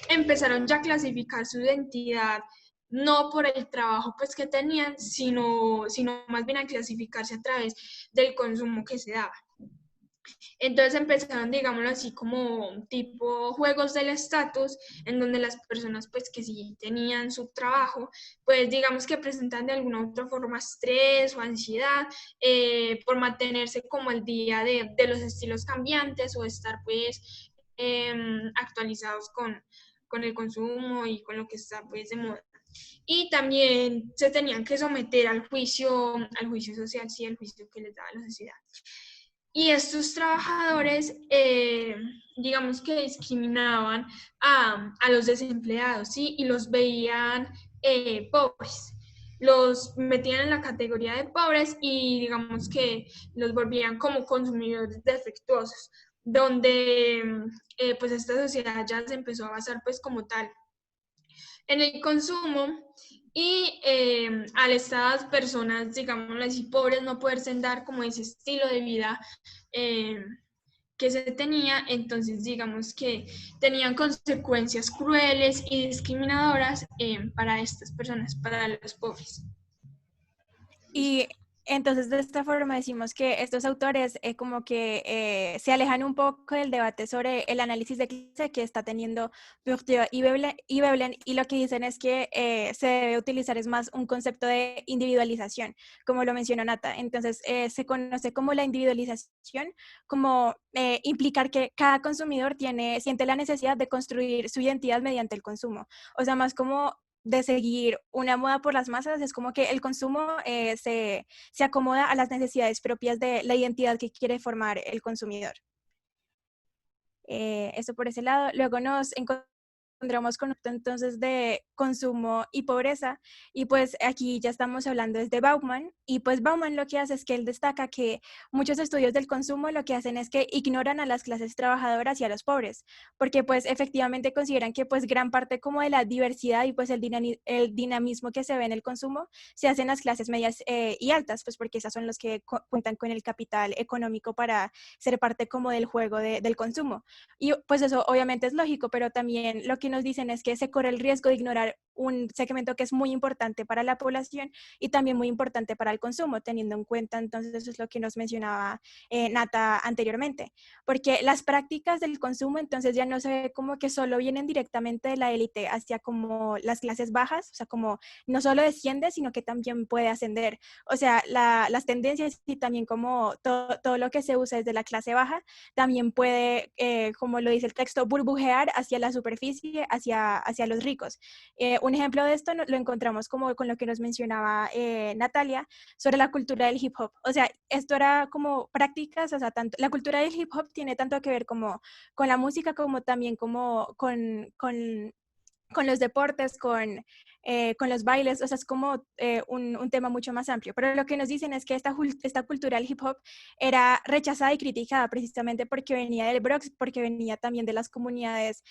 empezaron ya a clasificar su identidad no por el trabajo pues que tenían, sino más bien a clasificarse a través del consumo que se daba. Entonces empezaron, digámoslo así, como tipo juegos del estatus, en donde las personas pues que sí tenían su trabajo, pues digamos que presentan de alguna u otra forma estrés o ansiedad por mantenerse como al día de los estilos cambiantes o estar pues actualizados con el consumo y con lo que está pues de moda. Y también se tenían que someter al juicio social, sí, al juicio que les daba la sociedad. Y estos trabajadores, digamos que discriminaban a los desempleados, ¿sí? Y los veían pobres. Los metían en la categoría de pobres y digamos que los volvían como consumidores defectuosos, donde pues esta sociedad ya se empezó a basar pues como tal en el consumo y al estas personas, digámoslo así, pobres, no poderse dar como ese estilo de vida eh, que se tenía, entonces digamos que tenían consecuencias crueles y discriminadoras para estas personas, para los pobres. Y entonces de esta forma decimos que estos autores como que se alejan un poco del debate sobre el análisis de clase que está teniendo Bourdieu y Veblen, y lo que dicen es que se debe utilizar es más un concepto de individualización, como lo mencionó Nata. Entonces se conoce como la individualización, como implicar que cada consumidor siente la necesidad de construir su identidad mediante el consumo. O sea, más como de seguir una moda por las masas, es como que el consumo se acomoda a las necesidades propias de la identidad que quiere formar el consumidor. Eso por ese lado. Luego nos encontramos con entonces de consumo y pobreza, y pues aquí ya estamos hablando desde Bauman, y pues Bauman lo que hace es que él destaca que muchos estudios del consumo lo que hacen es que ignoran a las clases trabajadoras y a los pobres, porque pues efectivamente consideran que pues gran parte como de la diversidad y pues el dinamismo que se ve en el consumo se hace en las clases medias y altas, pues porque esas son los que cuentan con el capital económico para ser parte como del juego del consumo. Y pues eso obviamente es lógico, pero también lo que nos dicen es que se corre el riesgo de ignorar un segmento que es muy importante para la población y también muy importante para el consumo, teniendo en cuenta entonces eso es lo que nos mencionaba Nata anteriormente, porque las prácticas del consumo entonces ya no se ve como que solo vienen directamente de la élite hacia como las clases bajas, o sea, como no solo desciende, sino que también puede ascender. O sea, las tendencias y también como todo lo que se usa desde la clase baja también puede, como lo dice el texto, burbujear hacia la superficie, hacia los ricos. un ejemplo de esto lo encontramos como con lo que nos mencionaba Natalia sobre la cultura del hip hop. O sea, esto era como prácticas, o sea, tanto, la cultura del hip hop tiene tanto que ver como con la música como también como con los deportes, con los bailes, o sea, es como un tema mucho más amplio. Pero lo que nos dicen es que esta cultura del hip hop era rechazada y criticada precisamente porque venía del Bronx, porque venía también de las comunidades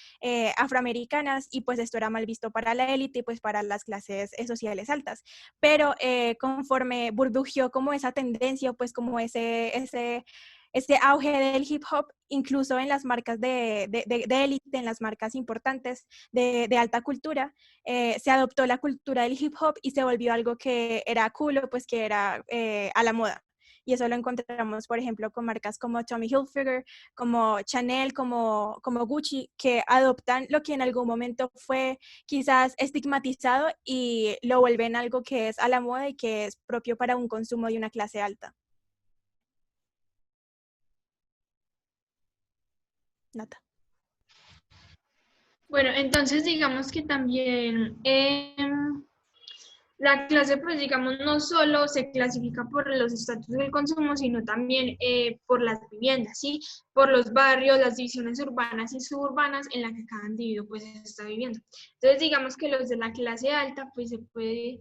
afroamericanas y pues esto era mal visto para la élite y pues para las clases sociales altas. Pero conforme burbujeó como esa tendencia, pues como ese auge del hip hop, incluso en las marcas de élite, en las marcas importantes de alta cultura, se adoptó la cultura del hip hop y se volvió algo que era cool, o pues que era a la moda. Y eso lo encontramos, por ejemplo, con marcas como Tommy Hilfiger, como Chanel, como Gucci, que adoptan lo que en algún momento fue quizás estigmatizado y lo vuelven algo que es a la moda y que es propio para un consumo de una clase alta. Nota. Bueno, entonces digamos que también la clase, pues digamos, no solo se clasifica por los estatus del consumo, sino también por las viviendas, ¿sí? Por los barrios, las divisiones urbanas y suburbanas en las que cada individuo pues está viviendo. Entonces, digamos que los de la clase alta, pues se puede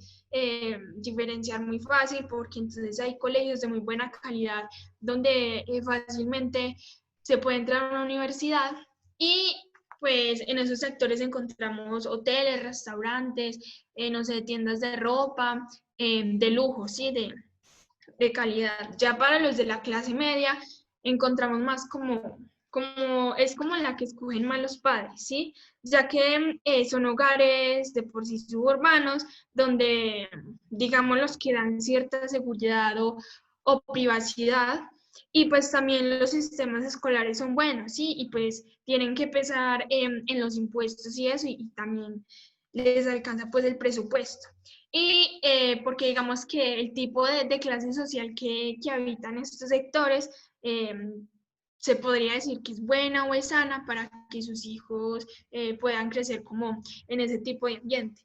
diferenciar muy fácil porque entonces hay colegios de muy buena calidad donde fácilmente se puede entrar a una universidad y pues en esos sectores encontramos hoteles, restaurantes, no sé, tiendas de ropa, de lujo, ¿sí? De calidad. Ya para los de la clase media, encontramos más es como la que escogen más los padres, ¿sí? Ya que son hogares de por sí suburbanos, donde, digamos, los que dan cierta seguridad o privacidad, y pues también los sistemas escolares son buenos, ¿sí? Y pues tienen que pesar en los impuestos y eso, y también les alcanza pues el presupuesto. Y porque digamos que el tipo de clase social que habitan estos sectores se podría decir que es buena o es sana para que sus hijos puedan crecer como en ese tipo de ambiente.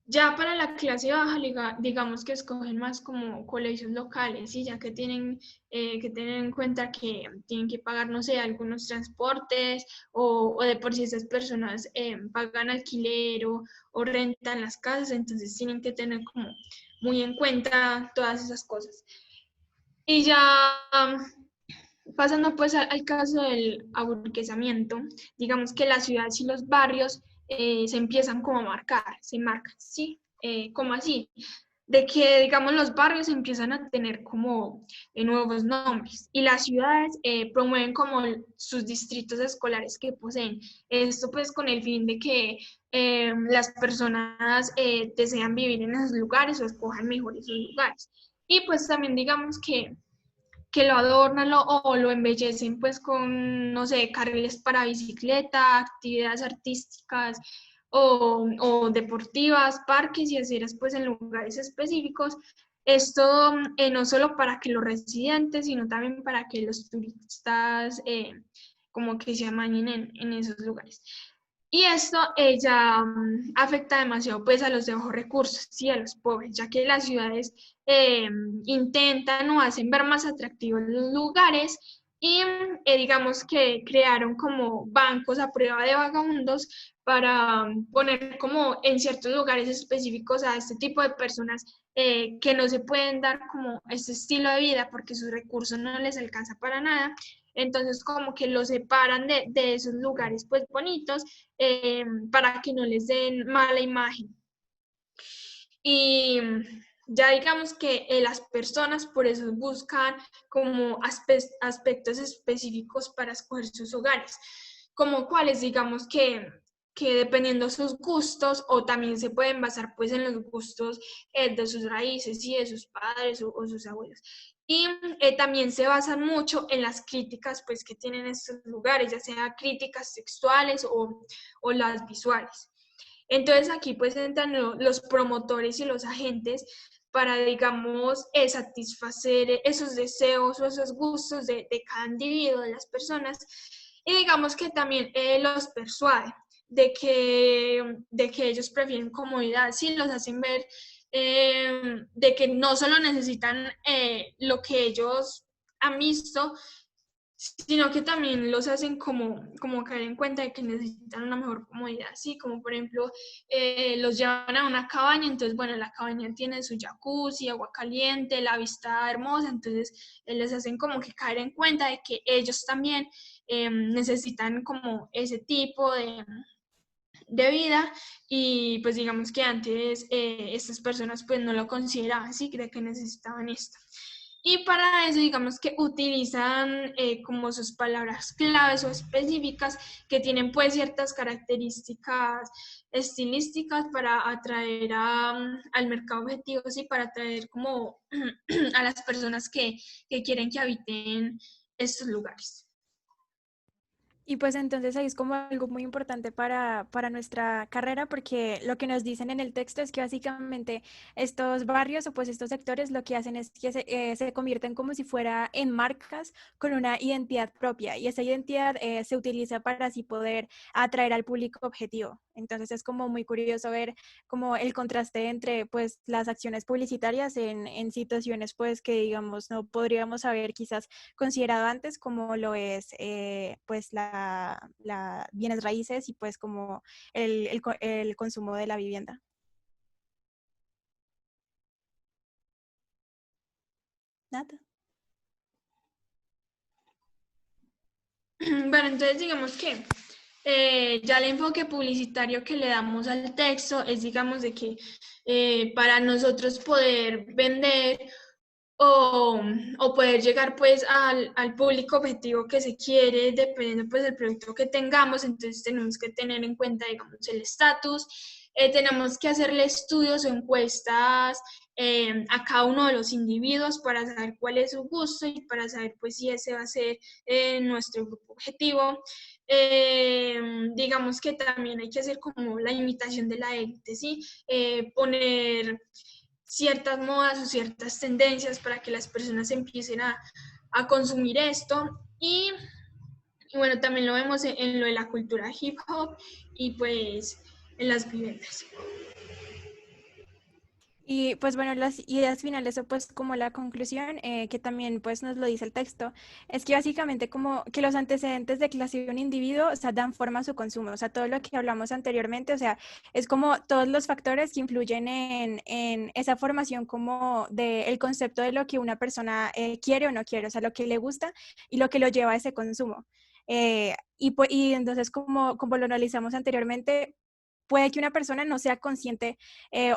Ya para la clase baja, digamos que escogen más como colegios locales, ¿sí? Ya que tener en cuenta que tienen que pagar, no sé, algunos transportes o de por sí esas personas pagan alquiler o rentan las casas, entonces tienen que tener como muy en cuenta todas esas cosas. Y ya pasando pues al caso del aburguesamiento, digamos que las ciudades y los barrios se empiezan como a marcar, se marcan, ¿sí? ¿Cómo así? De que, digamos, los barrios empiezan a tener como nuevos nombres y las ciudades promueven como sus distritos escolares que poseen. Esto pues con el fin de que las personas desean vivir en esos lugares o escojan mejor esos lugares. Y pues también digamos que lo adornan o lo embellecen pues con, no sé, carriles para bicicleta, actividades artísticas o deportivas, parques y aceras pues en lugares específicos. Esto no solo para que los residentes, sino también para que los turistas como que se amañen en esos lugares. Y esto ya afecta demasiado pues a los de bajos recursos, ¿sí? A los pobres, ya que las ciudades intentan o hacen ver más atractivos los lugares y digamos que crearon como bancos a prueba de vagabundos para poner como en ciertos lugares específicos a este tipo de personas que no se pueden dar como este estilo de vida porque sus recursos no les alcanza para nada. Entonces como que los separan de esos lugares pues bonitos para que no les den mala imagen. Y ya digamos que las personas por eso buscan como aspectos específicos para escoger sus hogares, como cuáles digamos que dependiendo de sus gustos o también se pueden basar pues en los gustos de sus raíces y de sus padres o sus abuelos. Y también se basan mucho en las críticas pues que tienen estos lugares, ya sea críticas textuales o las visuales. Entonces aquí pues entran los promotores y los agentes para, digamos, satisfacer esos deseos o esos gustos de cada individuo, de las personas, y digamos que también los persuade. de que ellos prefieren comodidad, sí, los hacen ver de que no solo necesitan lo que ellos han visto, sino que también los hacen como caer en cuenta de que necesitan una mejor comodidad, ¿sí? Como por ejemplo, los llevan a una cabaña, entonces, bueno, la cabaña tiene su jacuzzi, agua caliente, la vista hermosa, entonces les hacen como que caer en cuenta de que ellos también necesitan como ese tipo de vida y pues digamos que antes estas personas pues no lo consideraban así, de que necesitaban esto. Y para eso digamos que utilizan como sus palabras claves o específicas que tienen pues ciertas características estilísticas para atraer al mercado objetivo, sí, para atraer como a las personas que quieren que habiten estos lugares. Y pues entonces ahí es como algo muy importante para nuestra carrera, porque lo que nos dicen en el texto es que básicamente estos barrios o pues estos sectores lo que hacen es que se convierten como si fuera en marcas con una identidad propia, y esa identidad se utiliza para así poder atraer al público objetivo. Entonces es como muy curioso ver como el contraste entre pues las acciones publicitarias en situaciones pues que digamos no podríamos haber quizás considerado antes, como lo es pues la bienes raíces y pues como el consumo de la vivienda. Nada. Bueno, entonces digamos que ya el enfoque publicitario que le damos al texto es, digamos, de que para nosotros poder vender o poder llegar pues al público objetivo que se quiere, dependiendo pues del producto que tengamos, entonces tenemos que tener en cuenta, digamos, el estatus, tenemos que hacerle estudios o encuestas a cada uno de los individuos para saber cuál es su gusto y para saber pues si ese va a ser nuestro grupo objetivo. Digamos que también hay que hacer como la imitación de la élite, ¿sí? Poner ciertas modas o ciertas tendencias para que las personas empiecen a consumir esto. Y bueno, también lo vemos en lo de la cultura hip hop y pues en las viviendas. Y pues bueno, las ideas finales o pues como la conclusión, que también pues nos lo dice el texto, es que básicamente como que los antecedentes de clase de un individuo, o sea, dan forma a su consumo, o sea, todo lo que hablamos anteriormente, o sea, es como todos los factores que influyen en esa formación como del concepto de lo que una persona quiere o no quiere, o sea, lo que le gusta y lo que lo lleva a ese consumo. Y entonces, como lo analizamos anteriormente, puede que una persona no sea consciente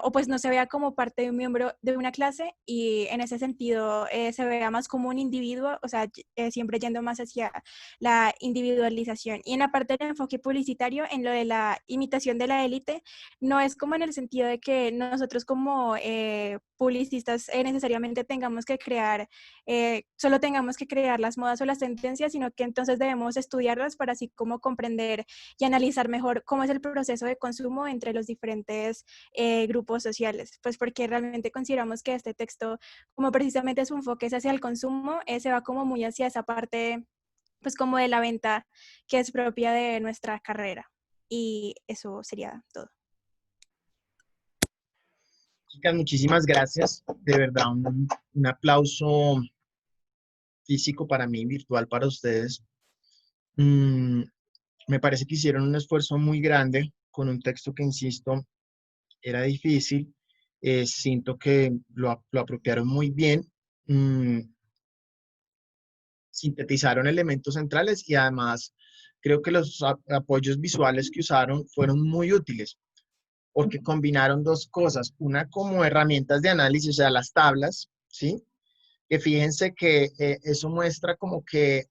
o pues no se vea como parte de un miembro de una clase y en ese sentido se vea más como un individuo, o sea, siempre yendo más hacia la individualización. Y en la parte del enfoque publicitario, en lo de la imitación de la élite, no es como en el sentido de que nosotros como publicistas necesariamente tengamos que crear, solo tengamos que crear las modas o las tendencias, sino que entonces debemos estudiarlas para así como comprender y analizar mejor cómo es el proceso de consumo entre los diferentes grupos sociales, pues porque realmente consideramos que este texto, como precisamente su enfoque es hacia el consumo, se va como muy hacia esa parte, pues como de la venta que es propia de nuestra carrera. Y eso sería todo. Chicas, muchísimas gracias. De verdad, un aplauso físico para mí, virtual para ustedes. Mm, Me parece que hicieron un esfuerzo muy grande con un texto que, insisto, era difícil. Siento que lo apropiaron muy bien. Mm, Sintetizaron elementos centrales y además creo que los apoyos visuales que usaron fueron muy útiles porque combinaron dos cosas. Una como herramientas de análisis, o sea, las tablas, ¿sí? Que fíjense que eso muestra como que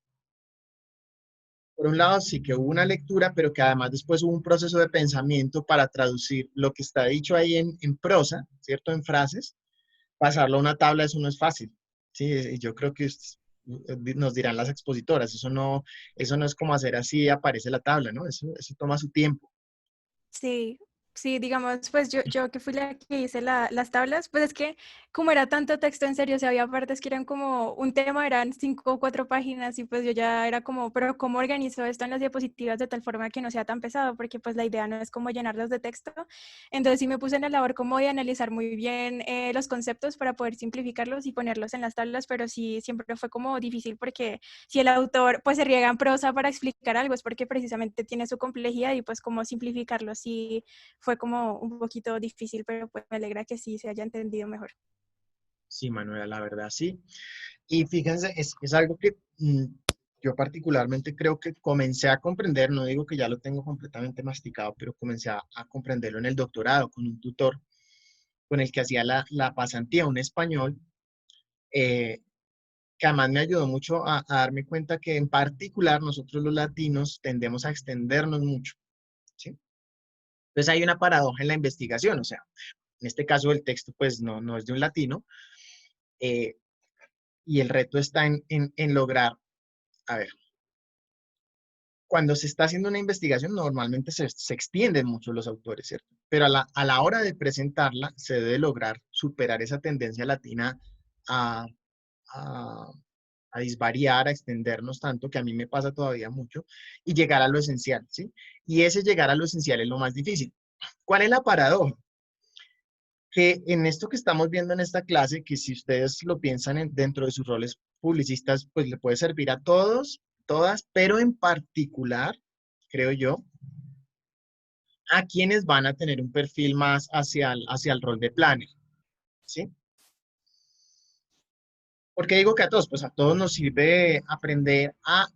por un lado sí que hubo una lectura, pero que además después hubo un proceso de pensamiento para traducir lo que está dicho ahí en prosa, ¿cierto? En frases. Pasarlo a una tabla, eso no es fácil, ¿sí? Y yo creo que nos dirán las expositoras, eso no es como hacer así y aparece la tabla, ¿no? Eso toma su tiempo. Sí, Sí, digamos, pues yo que fui la que hice las tablas, pues es que como era tanto texto en serio, o sea, había partes que eran como un tema, eran 5 o 4 páginas y pues yo ya era como, pero ¿cómo organizo esto en las diapositivas de tal forma que no sea tan pesado? Porque pues la idea no es como llenarlos de texto. Entonces sí me puse en la labor como de analizar muy bien los conceptos para poder simplificarlos y ponerlos en las tablas, pero sí siempre fue como difícil porque si el autor pues se riega en prosa para explicar algo es porque precisamente tiene su complejidad y pues como simplificarlo sí fue como un poquito difícil, pero pues me alegra que sí se haya entendido mejor. Sí, Manuela, la verdad, sí. Y fíjense, es algo que yo particularmente creo que comencé a comprender, no digo que ya lo tengo completamente masticado, pero comencé a comprenderlo en el doctorado con un tutor con el que hacía la pasantía, un español, eh, que además me ayudó mucho a darme cuenta que en particular nosotros los latinos tendemos a extendernos mucho, ¿sí? Entonces hay una paradoja en la investigación, o sea, en este caso el texto pues no es de un latino, eh, y el reto está en lograr, a ver, cuando se está haciendo una investigación, normalmente se extienden mucho los autores, ¿cierto? Pero a la hora de presentarla, se debe lograr superar esa tendencia latina a, a, a disvariar, a extendernos tanto, que a mí me pasa todavía mucho, y llegar a lo esencial, ¿sí? Y ese llegar a lo esencial es lo más difícil. ¿Cuál es la paradoja? Que en esto que estamos viendo en esta clase, que si ustedes lo piensan dentro de sus roles publicistas, pues le puede servir a todos, todas, pero en particular, creo yo, a quienes van a tener un perfil más hacia el rol de planner, ¿sí? ¿Por qué digo que a todos? Pues a todos nos sirve aprender a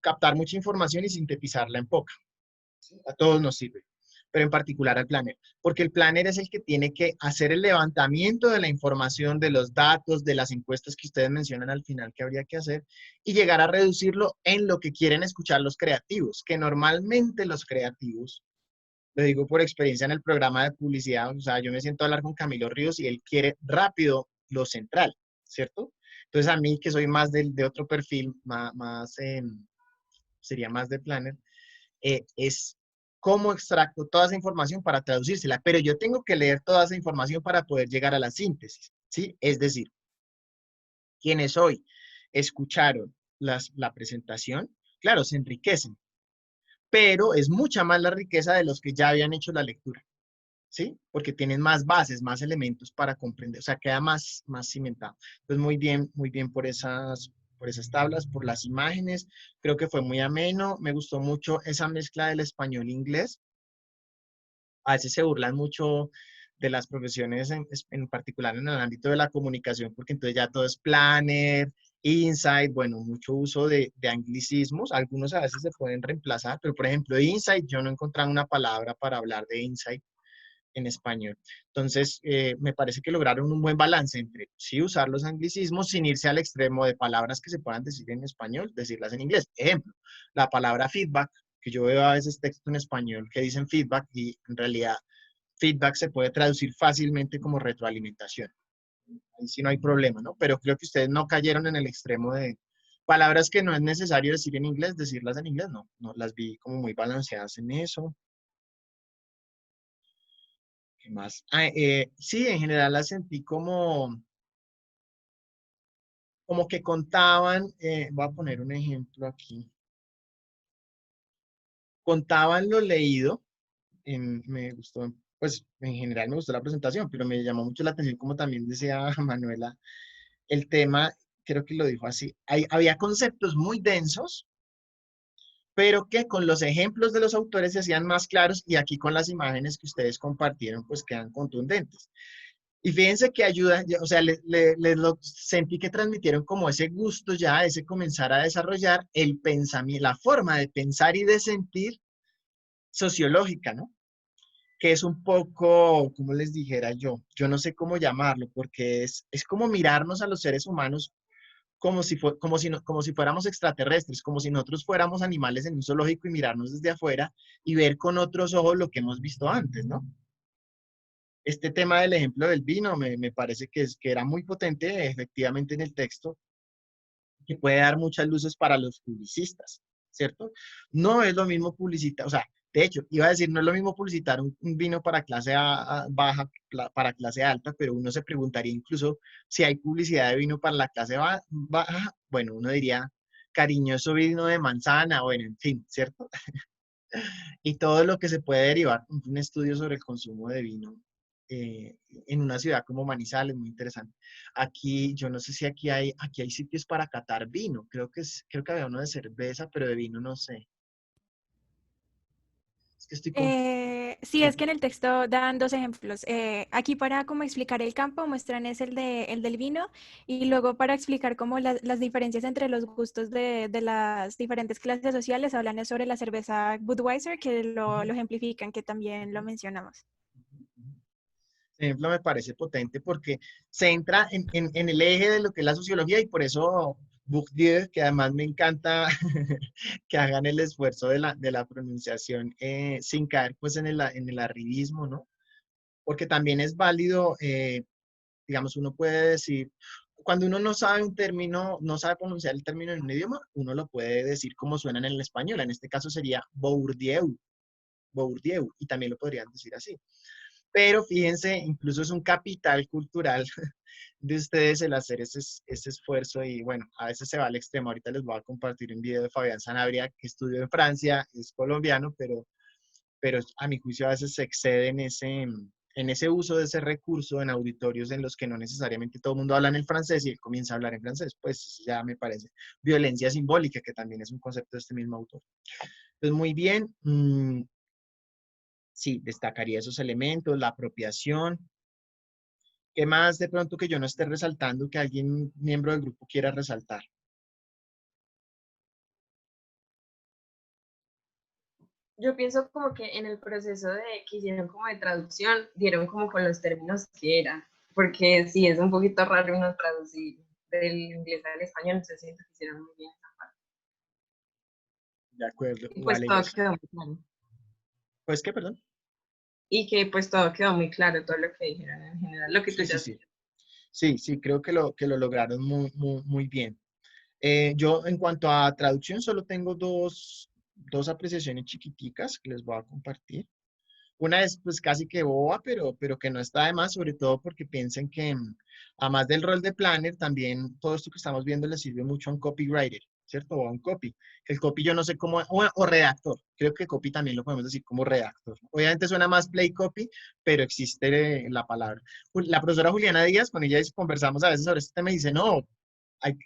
captar mucha información y sintetizarla en poca. ¿Sí? A todos nos sirve, pero en particular al planner, porque el planner es el que tiene que hacer el levantamiento de la información, de los datos, de las encuestas que ustedes mencionan al final que habría que hacer y llegar a reducirlo en lo que quieren escuchar los creativos, que normalmente los creativos, lo digo por experiencia en el programa de publicidad, o sea, yo me siento a hablar con Camilo Ríos y él quiere rápido lo central, ¿cierto? Entonces a mí que soy más de otro perfil, sería más de planner, es cómo extracto toda esa información para traducírsela, pero yo tengo que leer toda esa información para poder llegar a la síntesis, ¿sí? Es decir, quienes hoy escucharon la presentación, claro, se enriquecen, pero es mucha más la riqueza de los que ya habían hecho la lectura, ¿sí? Porque tienen más bases, más elementos para comprender, o sea, queda más cimentado. Entonces, muy bien por esas tablas, por las imágenes, creo que fue muy ameno, me gustó mucho esa mezcla del español-inglés. A veces se burlan mucho de las profesiones, en particular en el ámbito de la comunicación, porque entonces ya todo es planner, insight, bueno, mucho uso de anglicismos, algunos a veces se pueden reemplazar, pero por ejemplo, insight, yo no he encontrado una palabra para hablar de insight en español. Entonces, me parece que lograron un buen balance entre sí usar los anglicismos sin irse al extremo de palabras que se puedan decir en español, decirlas en inglés. Ejemplo, la palabra feedback, que yo veo a veces texto en español que dicen feedback y en realidad feedback se puede traducir fácilmente como retroalimentación. Ahí sí no hay problema, ¿no? Pero creo que ustedes no cayeron en el extremo de palabras que no es necesario decir en inglés, decirlas en inglés, no las vi como muy balanceadas en eso. ¿Qué más? Sí, en general las sentí como que contaban, voy a poner un ejemplo aquí, contaban lo leído, me gustó, pues en general me gustó la presentación, pero me llamó mucho la atención, como también decía Manuela, el tema, creo que lo dijo así, había conceptos muy densos, pero que con los ejemplos de los autores se hacían más claros y aquí con las imágenes que ustedes compartieron, pues quedan contundentes. Y fíjense que ayuda, o sea, sentí que transmitieron como ese gusto ya, ese comenzar a desarrollar el pensamiento, la forma de pensar y de sentir sociológica, ¿no? Que es un poco, como les dijera yo no sé cómo llamarlo, porque es como mirarnos a los seres humanos como si fuéramos extraterrestres, como si nosotros fuéramos animales en un zoológico y mirarnos desde afuera y ver con otros ojos lo que hemos visto antes, ¿no? Este tema del ejemplo del vino me parece que era muy potente efectivamente en el texto, que puede dar muchas luces para los publicistas, ¿cierto? No es lo mismo publicitar, o sea, De hecho, iba a decir, no es lo mismo publicitar un vino para clase baja, para clase alta, pero uno se preguntaría incluso si hay publicidad de vino para la clase baja. Bueno, uno diría, cariñoso vino de manzana, bueno, en fin, ¿cierto? Y todo lo que se puede derivar de un estudio sobre el consumo de vino eh, en una ciudad como Manizales, muy interesante. Aquí, yo no sé si aquí hay sitios para catar vino, creo que había uno de cerveza, pero de vino no sé. Es que estoy con... Sí, es que en el texto dan dos ejemplos. Aquí para como explicar el campo muestran es el del vino y luego para explicar como las diferencias entre los gustos de las diferentes clases sociales hablan es sobre la cerveza Budweiser que lo ejemplifican, que también lo mencionamos. Ejemplo me parece potente porque se entra en el eje de lo que es la sociología y por eso Bourdieu, que además me encanta que hagan el esfuerzo de la pronunciación sin caer pues en el arribismo, ¿no? Porque también es válido, digamos, uno puede decir, cuando uno no sabe un término, no sabe pronunciar el término en un idioma, uno lo puede decir como suena en el español, en este caso sería Bourdieu, Bourdieu, y también lo podrían decir así. Pero fíjense, incluso es un capital cultural de ustedes el hacer ese esfuerzo y bueno, a veces se va al extremo. Ahorita les voy a compartir un video de Fabián Sanabria que estudió en Francia, es colombiano, pero a mi juicio a veces se excede en ese uso de ese recurso en auditorios en los que no necesariamente todo el mundo habla en el francés y él comienza a hablar en francés. Pues ya me parece violencia simbólica, que también es un concepto de este mismo autor. Entonces, muy bien. Sí, destacaría esos elementos, la apropiación. ¿Qué más de pronto que yo no esté resaltando que alguien, miembro del grupo, quiera resaltar? Yo pienso como que en el proceso de que hicieron como de traducción, dieron como con los términos que eran, porque sí, es un poquito raro uno traducir del inglés al español, entonces siento que hicieron muy bien esa parte. De acuerdo, Y pues vale, todo José. quedó muy claro. Pues qué, perdón. Y que pues todo quedó muy claro, todo lo que dijeron en general, lo que tú Sí, ya sí, has sí. dicho. Sí, sí, creo que lo lograron muy, muy, muy bien. Yo en cuanto a traducción solo tengo dos apreciaciones chiquiticas que les voy a compartir. Una es pues casi que boba, pero que no está de más, sobre todo porque piensen que además del rol de planner, también todo esto que estamos viendo le sirve mucho a un copywriter, ¿cierto? O a un copy. El copy yo no sé cómo, o redactor. Creo que copy también lo podemos decir como redactor. Obviamente suena más play copy, pero existe la palabra. La profesora Juliana Díaz, con ella conversamos a veces sobre este tema y dice, no,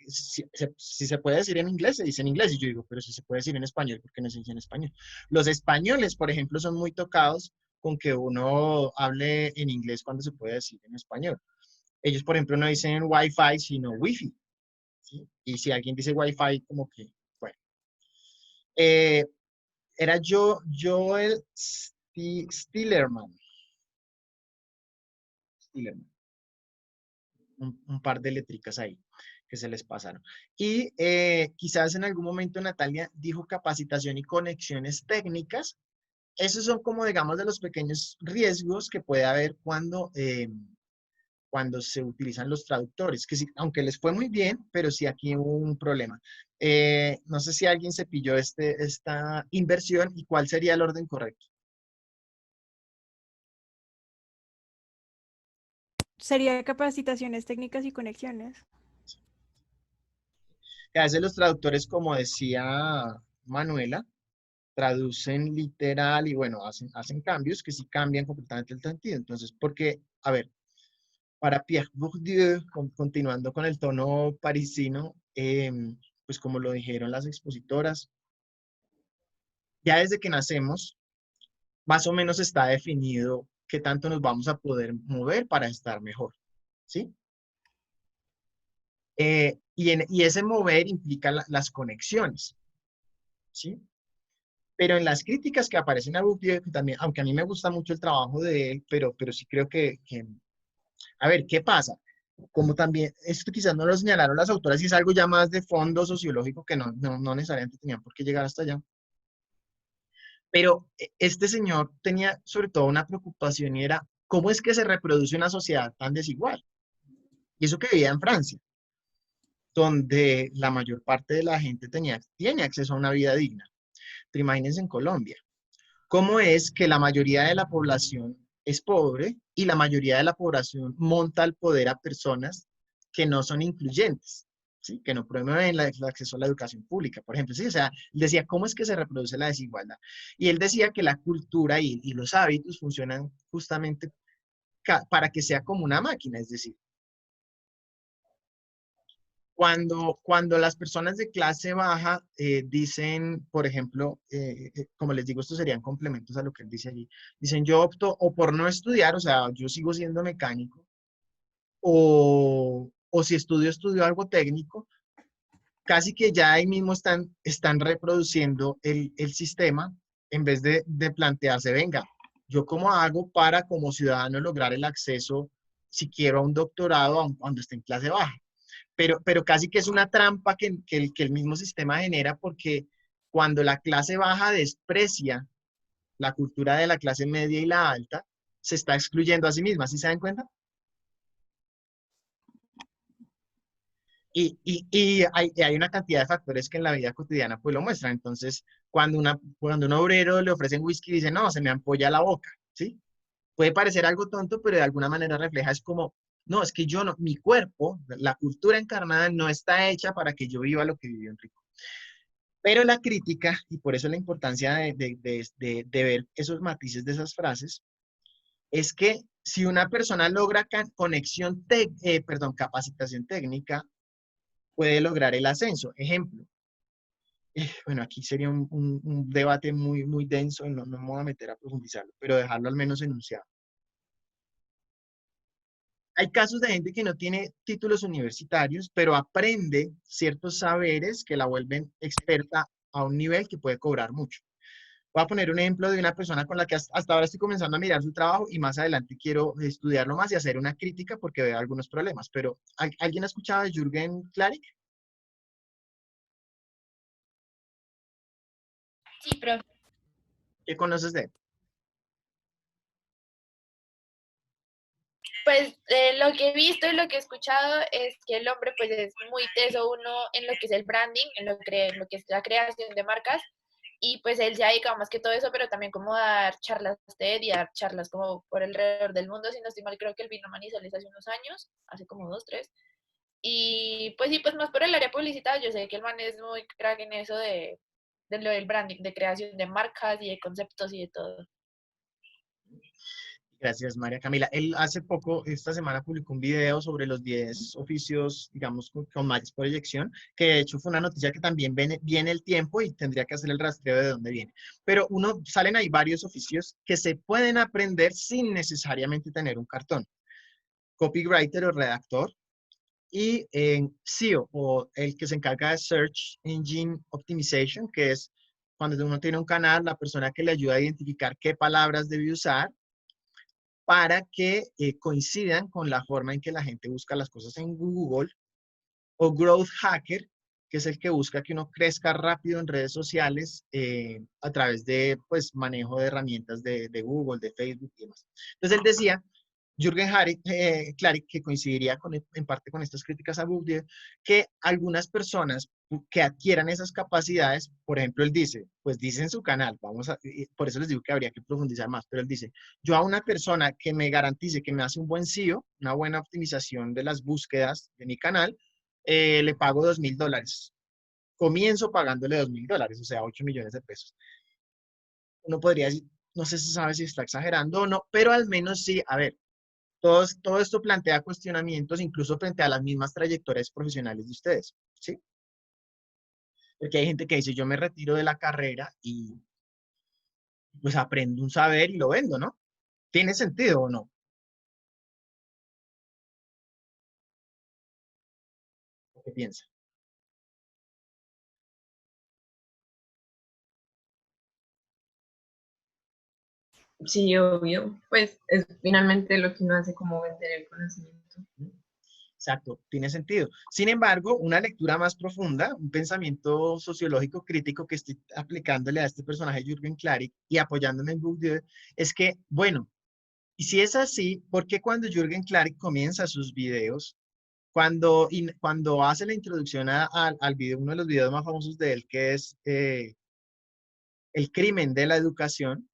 si se puede decir en inglés, se dice en inglés. Y yo digo, pero si se puede decir en español, ¿por qué no se dice en español? Los españoles, por ejemplo, son muy tocados con que uno hable en inglés cuando se puede decir en español. Ellos, por ejemplo, no dicen Wi-Fi, sino Wi-Fi. ¿Sí? Y si alguien dice Wi-Fi, como que, bueno. Eh, era Joel Stillerman. Stillerman. Un par de letricas ahí que se les pasaron. Y quizás en algún momento Natalia dijo capacitación y conexiones técnicas. Esos son como, digamos, de los pequeños riesgos que puede haber cuando se utilizan los traductores, que sí, aunque les fue muy bien, pero sí aquí hubo un problema. No sé si alguien se pilló esta inversión y cuál sería el orden correcto. Sería capacitaciones técnicas y conexiones. Que a veces los traductores, como decía Manuela, traducen literal y bueno, hacen cambios que sí cambian completamente el sentido. Entonces, porque, a ver, para Pierre Bourdieu, continuando con el tono parisino, pues como lo dijeron las expositoras, ya desde que nacemos, más o menos está definido qué tanto nos vamos a poder mover para estar mejor, ¿sí? Y ese mover implica las conexiones, ¿sí? Pero en las críticas que aparecen a Bourdieu, también, aunque a mí me gusta mucho el trabajo de él, pero sí creo que a ver, ¿qué pasa? Como también, esto quizás no lo señalaron las autoras y es algo ya más de fondo sociológico que no necesariamente tenían por qué llegar hasta allá. Pero este señor tenía sobre todo una preocupación y era, ¿cómo es que se reproduce una sociedad tan desigual? Y eso que vivía en Francia, donde la mayor parte de la gente tiene acceso a una vida digna. Pero imagínense en Colombia, cómo es que la mayoría de la población es pobre y la mayoría de la población monta al poder a personas que no son incluyentes, ¿sí? Que no promueven el acceso a la educación pública, por ejemplo. ¿Sí? O sea, él decía, ¿cómo es que se reproduce la desigualdad? Y él decía que la cultura y los hábitos funcionan justamente para que sea como una máquina, es decir, cuando las personas de clase baja dicen, por ejemplo, como les digo, estos serían complementos a lo que él dice allí, dicen yo opto o por no estudiar, o sea, yo sigo siendo mecánico, o si estudio, estudio algo técnico, casi que ya ahí mismo están reproduciendo el sistema en vez de plantearse, venga, yo cómo hago para como ciudadano lograr el acceso, si quiero, a un doctorado cuando esté en clase baja. Pero casi que es una trampa que el mismo sistema genera porque cuando la clase baja desprecia la cultura de la clase media y la alta, se está excluyendo a sí misma, ¿sí se dan cuenta? Y hay una cantidad de factores que en la vida cotidiana pues lo muestran. Entonces, cuando un obrero le ofrecen whisky, dice, no, se me ampolla la boca, ¿sí? Puede parecer algo tonto, pero de alguna manera refleja, es como, no, es que yo no, mi cuerpo, la cultura encarnada no está hecha para que yo viva lo que vivió Enrico. Pero la crítica, y por eso la importancia de ver esos matices de esas frases, es que si una persona logra capacitación técnica, puede lograr el ascenso. Ejemplo, bueno, aquí sería un debate muy, muy denso, no me voy a meter a profundizarlo, pero dejarlo al menos enunciado. Hay casos de gente que no tiene títulos universitarios, pero aprende ciertos saberes que la vuelven experta a un nivel que puede cobrar mucho. Voy a poner un ejemplo de una persona con la que hasta ahora estoy comenzando a mirar su trabajo y más adelante quiero estudiarlo más y hacer una crítica porque veo algunos problemas. Pero, ¿alguien ha escuchado de Jürgen Klarik? Sí, profe. ¿Qué conoces de él? Pues lo que he visto y lo que he escuchado es que el hombre pues es muy teso uno en lo que es el branding, en lo que es la creación de marcas y pues él se ha dedicado más que todo eso, pero también como dar charlas TED y dar charlas como por alrededor del mundo, si no estoy mal creo que él vino a Manizales hace unos años, hace como 2, 3, y pues sí, pues más por el área publicitaria, yo sé que el man es muy crack en eso de lo del branding, de creación de marcas y de conceptos y de todo. Gracias, María Camila. Él hace poco, esta semana, publicó un video sobre los 10 oficios, digamos, con más proyección, que de hecho fue una noticia que también viene el tiempo y tendría que hacer el rastreo de dónde viene. Pero salen ahí varios oficios que se pueden aprender sin necesariamente tener un cartón. Copywriter o redactor, y SEO, o el que se encarga de Search Engine Optimization, que es cuando uno tiene un canal, la persona que le ayuda a identificar qué palabras debe usar para que coincidan con la forma en que la gente busca las cosas en Google, o Growth Hacker, que es el que busca que uno crezca rápido en redes sociales a través de pues, manejo de herramientas de Google, de Facebook y demás. Entonces él decía, Jürgen Klarik, que coincidiría en parte con estas críticas a Bourdieu, que algunas personas que adquieran esas capacidades, por ejemplo, él dice, pues dice en su canal, por eso les digo que habría que profundizar más, pero él dice, yo a una persona que me garantice que me hace un buen SEO, una buena optimización de las búsquedas de mi canal, le pago $2.000. Comienzo pagándole $2.000, o sea, 8 millones de pesos. Uno podría decir, no sé si sabe si está exagerando o no, pero al menos sí, a ver, todo esto plantea cuestionamientos incluso frente a las mismas trayectorias profesionales de ustedes, ¿sí? Porque hay gente que dice, yo me retiro de la carrera y pues aprendo un saber y lo vendo, ¿no? ¿Tiene sentido o no? ¿Qué piensa? Sí, obvio. Pues es finalmente lo que uno hace como vender el conocimiento. Exacto, tiene sentido. Sin embargo, una lectura más profunda, un pensamiento sociológico crítico que estoy aplicándole a este personaje Jürgen Klarik y apoyándome en Bourdieu, es que, bueno, y si es así, ¿por qué cuando Jürgen Klarik comienza sus videos, cuando hace la introducción al video, uno de los videos más famosos de él, que es El crimen de la educación,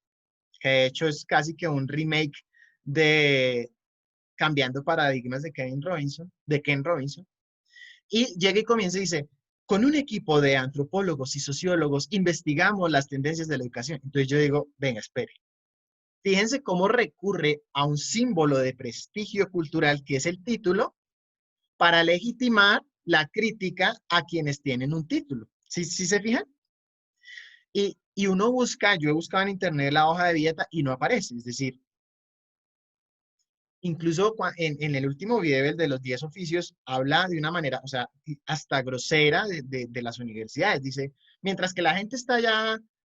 que de hecho es casi que un remake de Cambiando Paradigmas de Ken Robinson, y llega y comienza y dice, con un equipo de antropólogos y sociólogos investigamos las tendencias de la educación. Entonces yo digo, venga, espere. Fíjense cómo recurre a un símbolo de prestigio cultural que es el título para legitimar la crítica a quienes tienen un título. ¿Sí se fijan? Y uno busca, yo he buscado en internet la hoja de vida y no aparece. Es decir, incluso en el último video, el de los 10 oficios, habla de una manera, o sea, hasta grosera de las universidades. Dice, mientras que la gente está ya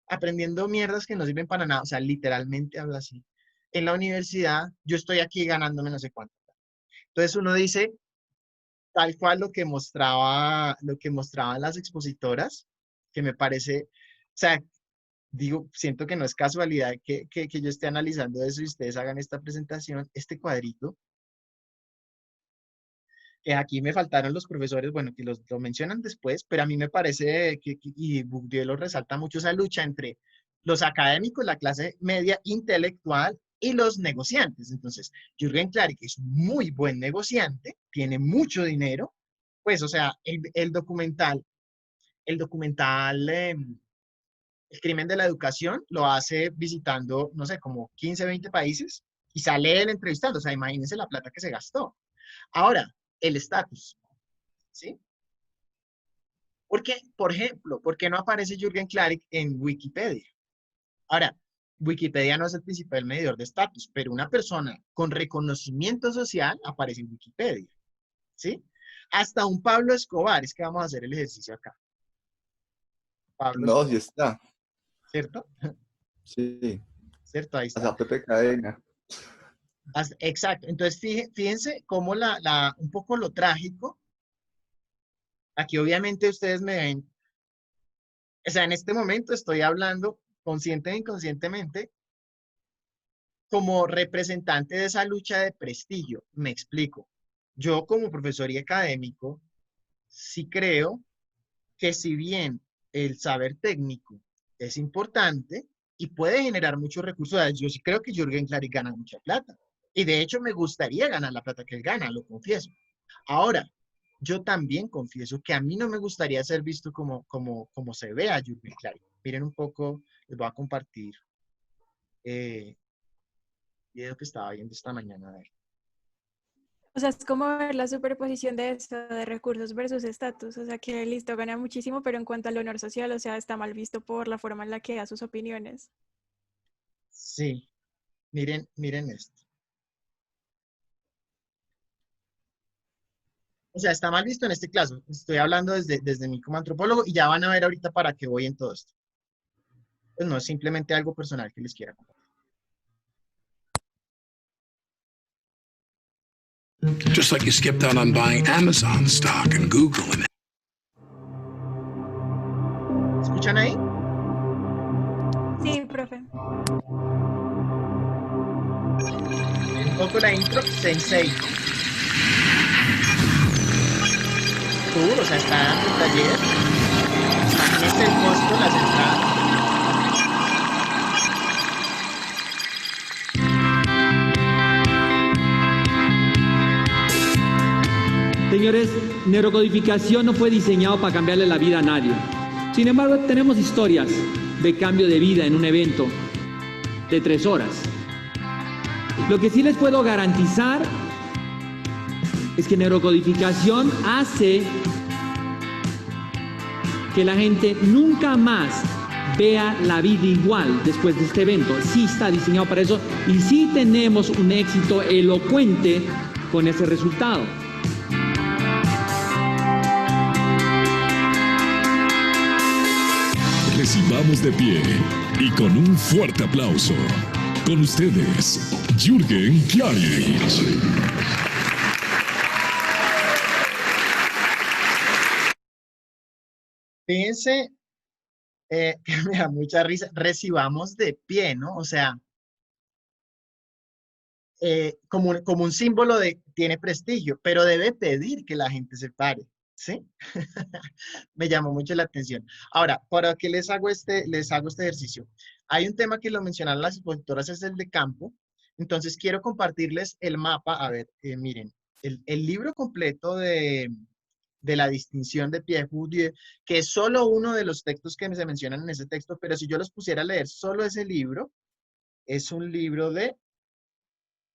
aprendiendo mierdas que no sirven para nada, o sea, literalmente habla así. En la universidad, yo estoy aquí ganándome no sé cuánto. Entonces uno dice, tal cual lo que mostraban las expositoras, que me parece, o sea, digo, siento que no es casualidad que yo esté analizando eso y ustedes hagan esta presentación, este cuadrito. Aquí me faltaron los profesores, bueno, que lo mencionan después, pero a mí me parece y Bourdieu lo resalta mucho, esa lucha entre los académicos, la clase media intelectual y los negociantes. Entonces, Jürgen Klarik es un muy buen negociante, tiene mucho dinero, pues, o sea, el documental, El crimen de la educación, lo hace visitando, no sé, como 15, 20 países y sale él entrevistando. O sea, imagínense la plata que se gastó. Ahora, el estatus, ¿sí? Porque, por ejemplo, ¿por qué no aparece Jürgen Klarik en Wikipedia? Ahora, Wikipedia no es el principal medidor de estatus, pero una persona con reconocimiento social aparece en Wikipedia, ¿sí? Hasta un Pablo Escobar, es que vamos a hacer el ejercicio acá. Pablo No, Escobar, sí está. ¿cierto? Sí. ¿Cierto? Ahí está. Hasta Pepe Cadena. Exacto. Entonces, fíjense cómo un poco lo trágico, aquí obviamente ustedes me ven, o sea, en este momento estoy hablando consciente e inconscientemente como representante de esa lucha de prestigio. Me explico. Yo como profesor y académico, sí creo que si bien el saber técnico es importante y puede generar muchos recursos, yo sí creo que Jürgen Klarik gana mucha plata. Y de hecho me gustaría ganar la plata que él gana, lo confieso. Ahora, yo también confieso que a mí no me gustaría ser visto como se ve a Jürgen Klarik. Miren un poco, les voy a compartir video que estaba viendo esta mañana. A ver. O sea, es como ver la superposición de eso, de recursos versus estatus. O sea, que listo, gana muchísimo, pero en cuanto al honor social, o sea, está mal visto por la forma en la que da sus opiniones. Sí, miren esto. O sea, está mal visto en este caso. Estoy hablando desde mí como antropólogo y ya van a ver ahorita para qué voy en todo esto. Pues no es simplemente algo personal que les quiera compartir. Just like you skipped out on buying Amazon stock and Google. ¿Escuchan ahí? Sí, profe. Un poco la intro, Sensei. O sea, está dando un taller. Imagínense el costo, las entradas. Señores, neurocodificación no fue diseñado para cambiarle la vida a nadie. Sin embargo, tenemos historias de cambio de vida en un evento de 3 horas. Lo que sí les puedo garantizar es que neurocodificación hace que la gente nunca más vea la vida igual después de este evento. Sí está diseñado para eso y sí tenemos un éxito elocuente con ese resultado. Recibamos de pie y con un fuerte aplauso, con ustedes, Jürgen Klarik. Fíjense que me da mucha risa. Recibamos de pie, ¿no? O sea, como un símbolo de tiene prestigio, pero debe pedir que la gente se pare. ¿Sí? Me llamó mucho la atención. Ahora, ¿para qué les hago este ejercicio? Hay un tema que lo mencionaron las expositoras, es el de campo. Entonces, quiero compartirles el mapa. A ver, miren, el libro completo de la distinción de Pierre Bourdieu, que es solo uno de los textos que se mencionan en ese texto, pero si yo los pusiera a leer solo ese libro, es un libro de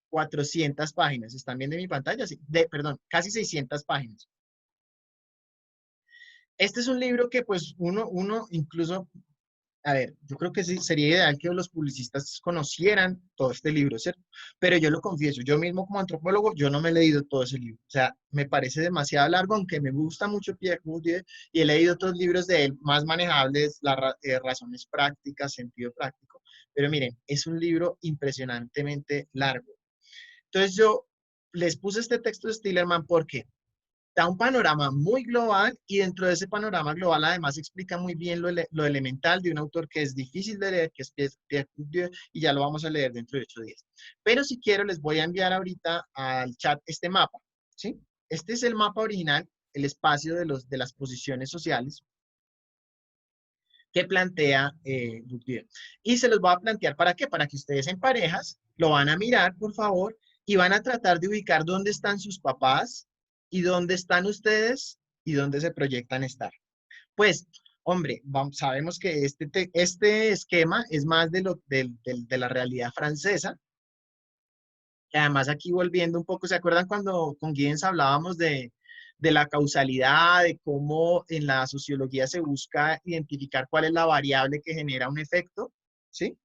400 páginas. ¿Están viendo en mi pantalla? Sí, perdón, casi 600 páginas. Este es un libro que pues uno incluso, a ver, yo creo que sí, sería ideal que los publicistas conocieran todo este libro, ¿cierto? Pero yo lo confieso, yo mismo como antropólogo, yo no me he leído todo ese libro. O sea, me parece demasiado largo, aunque me gusta mucho Pierre Bourdieu y he leído otros libros de él más manejables, razones prácticas, sentido práctico. Pero miren, es un libro impresionantemente largo. Entonces yo les puse este texto de Stillerman porque da un panorama muy global y dentro de ese panorama global además explica muy bien lo elemental de un autor que es difícil de leer, que es Pierre Bourdieu, y ya lo vamos a leer dentro de 8 días. Pero si quiero les voy a enviar ahorita al chat este mapa, ¿sí? Este es el mapa original, el espacio de las posiciones sociales que plantea Bourdieu. Y se los voy a plantear ¿para qué? Para que ustedes en parejas lo van a mirar, por favor, y van a tratar de ubicar dónde están sus papás y dónde están ustedes y dónde se proyectan estar. Pues, hombre, sabemos que este esquema es más de la realidad francesa. Y además aquí volviendo un poco, ¿se acuerdan cuando con Giddens hablábamos de la causalidad, de cómo en la sociología se busca identificar cuál es la variable que genera un efecto? ¿Sí?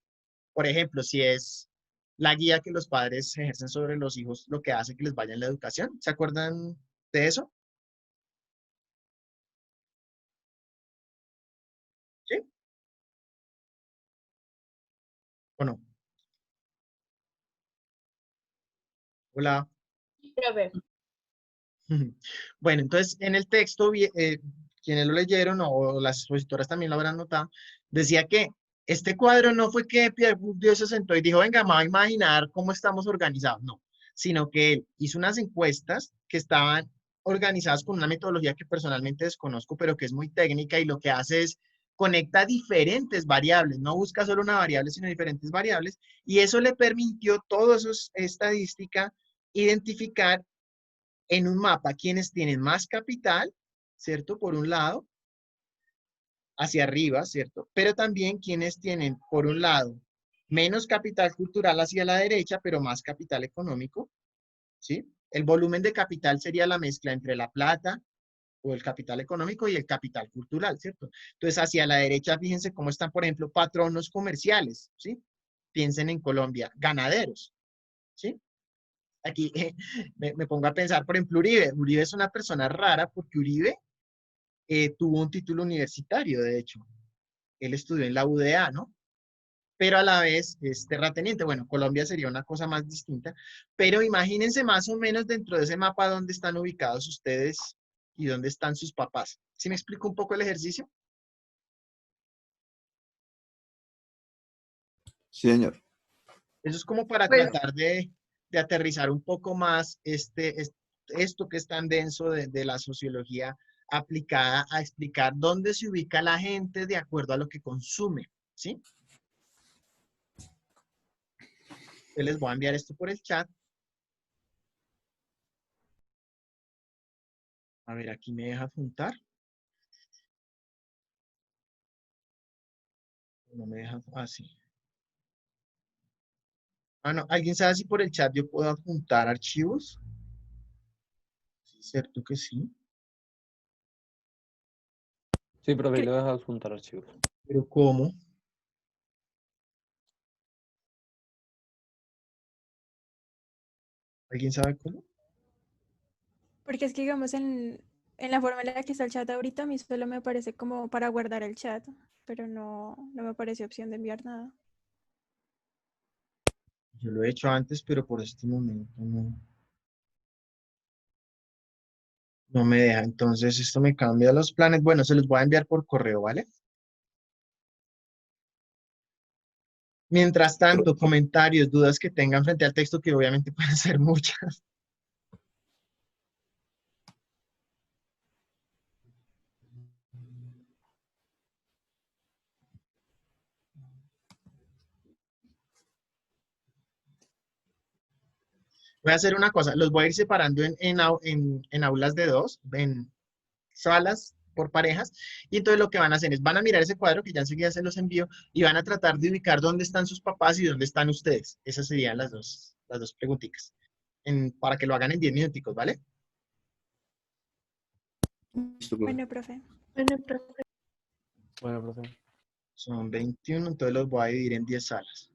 Por ejemplo, si es la guía que los padres ejercen sobre los hijos, lo que hace que les vaya en la educación. ¿Se acuerdan de eso? ¿Sí? ¿O no? Hola. Profe. Bueno, entonces en el texto, quienes lo leyeron o las expositoras también lo habrán notado, decía que este cuadro no fue que Pierre Bourdieu se sentó y dijo, venga, me voy a imaginar cómo estamos organizados, no, sino que él hizo unas encuestas que estaban organizadas con una metodología que personalmente desconozco, pero que es muy técnica y lo que hace es conecta diferentes variables, no busca solo una variable, sino diferentes variables, y eso le permitió, todo eso es estadística, identificar en un mapa quienes tienen más capital, ¿cierto? Por un lado, hacia arriba, ¿cierto? Pero también quienes tienen, por un lado, menos capital cultural hacia la derecha, pero más capital económico, ¿sí? El volumen de capital sería la mezcla entre la plata o el capital económico y el capital cultural, ¿cierto? Entonces, hacia la derecha, fíjense cómo están, por ejemplo, patronos comerciales, ¿sí? Piensen en Colombia, ganaderos, ¿sí? Aquí me pongo a pensar, por ejemplo, Uribe. Uribe es una persona rara porque Uribe tuvo un título universitario, de hecho. Él estudió en la UDA, ¿no? Pero a la vez es terrateniente. Bueno, Colombia sería una cosa más distinta, pero imagínense más o menos dentro de ese mapa dónde están ubicados ustedes y dónde están sus papás. ¿Sí me explico un poco el ejercicio? Sí, señor. Eso es como para Pues, tratar de aterrizar un poco más esto que es tan denso de la sociología aplicada a explicar dónde se ubica la gente de acuerdo a lo que consume, ¿sí? Yo les voy a enviar esto por el chat. A ver, aquí me deja apuntar. No me deja, así. Ah, no, ¿alguien sabe si por el chat yo puedo apuntar archivos? Sí, cierto que sí. Sí, profe, Cre- lo dejas juntar archivos. Pero ¿cómo? ¿Alguien sabe cómo? Porque es que, digamos, en la forma en la que está el chat ahorita, a mí solo me parece como para guardar el chat, pero no me aparece opción de enviar nada. Yo lo he hecho antes, pero por este momento no me deja. Entonces esto me cambia los planes. Bueno, se los voy a enviar por correo, ¿vale? Mientras tanto, comentarios, dudas que tengan frente al texto, que obviamente pueden ser muchas. Voy a hacer una cosa, los voy a ir separando en aulas de dos, en salas por parejas, y entonces lo que van a hacer es, van a mirar ese cuadro que ya enseguida se los envío, y van a tratar de ubicar dónde están sus papás y dónde están ustedes. Esas serían las dos preguntitas, para que lo hagan en 10 minuticos, ¿vale? Listo, profe. Bueno, profe. Bueno, profe. Bueno, profe. Son 21, entonces los voy a dividir en 10 salas.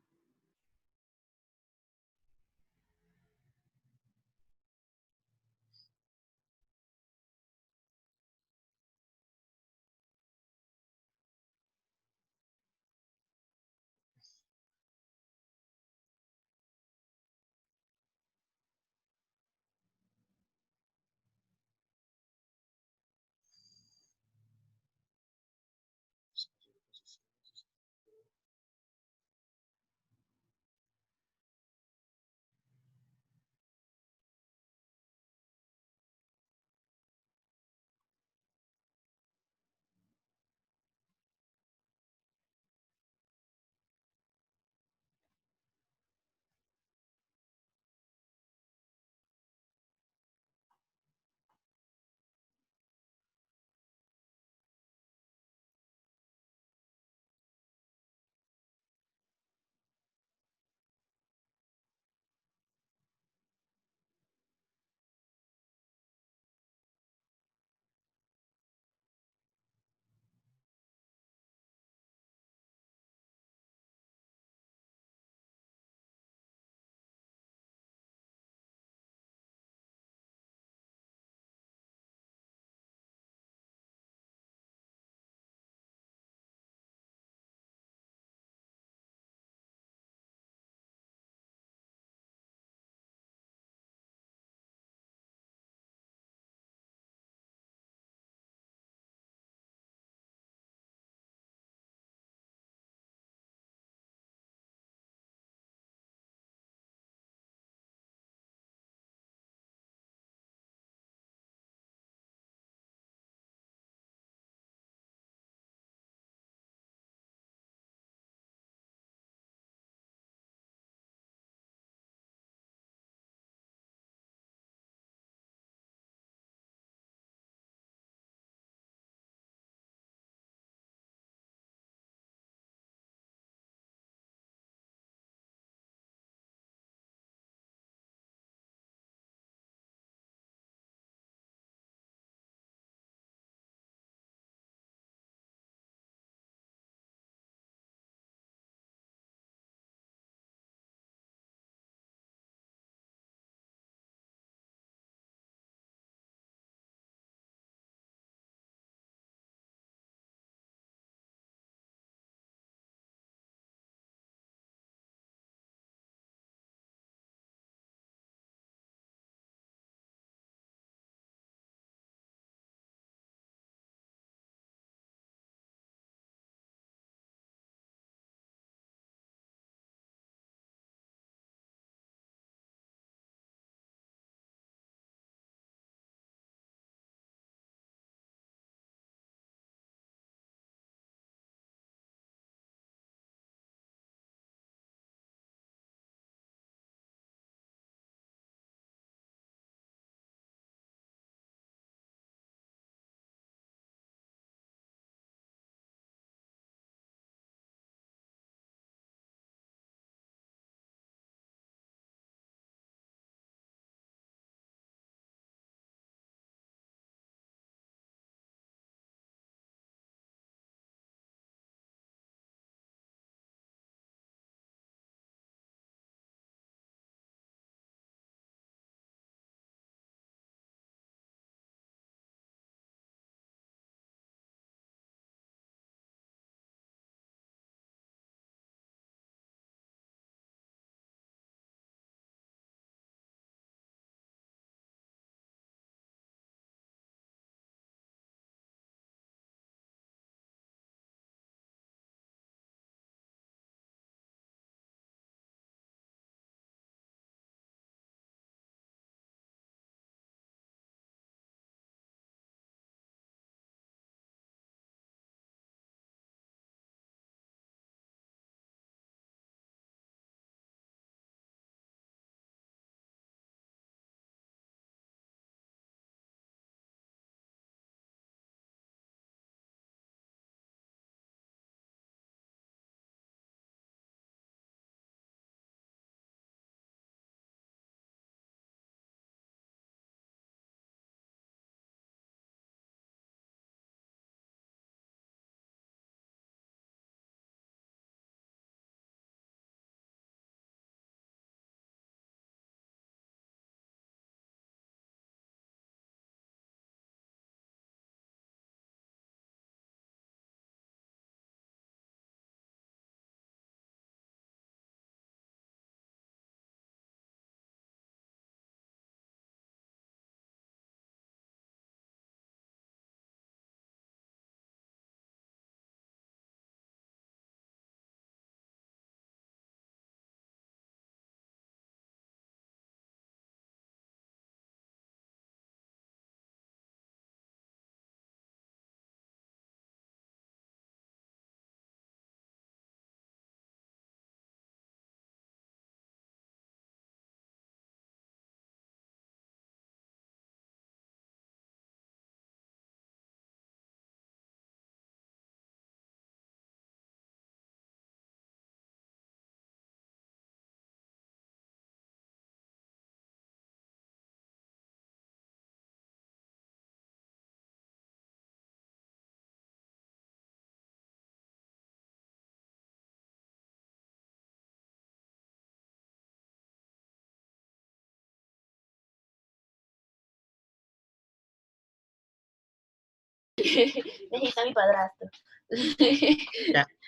Necesito a mi padrastro.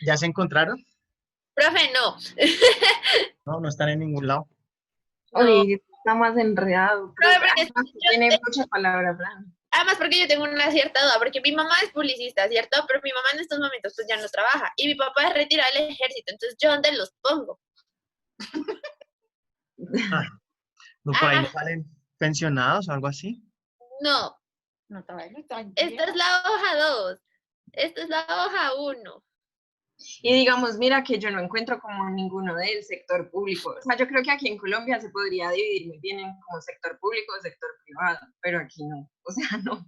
¿Ya se encontraron? Profe, no. No, no están en ningún lado. No. Oye, está más enredado. Profe, Pero, porque además, tiene muchas palabras, Fran. además porque yo tengo una cierta duda, porque mi mamá es publicista, ¿cierto? Pero mi mamá en estos momentos pues ya no trabaja. Y mi papá es retirado del ejército, entonces ¿yo dónde los pongo? Ah, no, por ahí no Ah, salen pensionados o algo así. no. No, todavía no está. Esta es la hoja 2. Esta es la hoja 1. Y digamos, mira que yo no encuentro como ninguno del sector público. O sea, yo creo que aquí en Colombia se podría dividir muy bien en como sector público o sector privado, pero aquí no. O sea, no.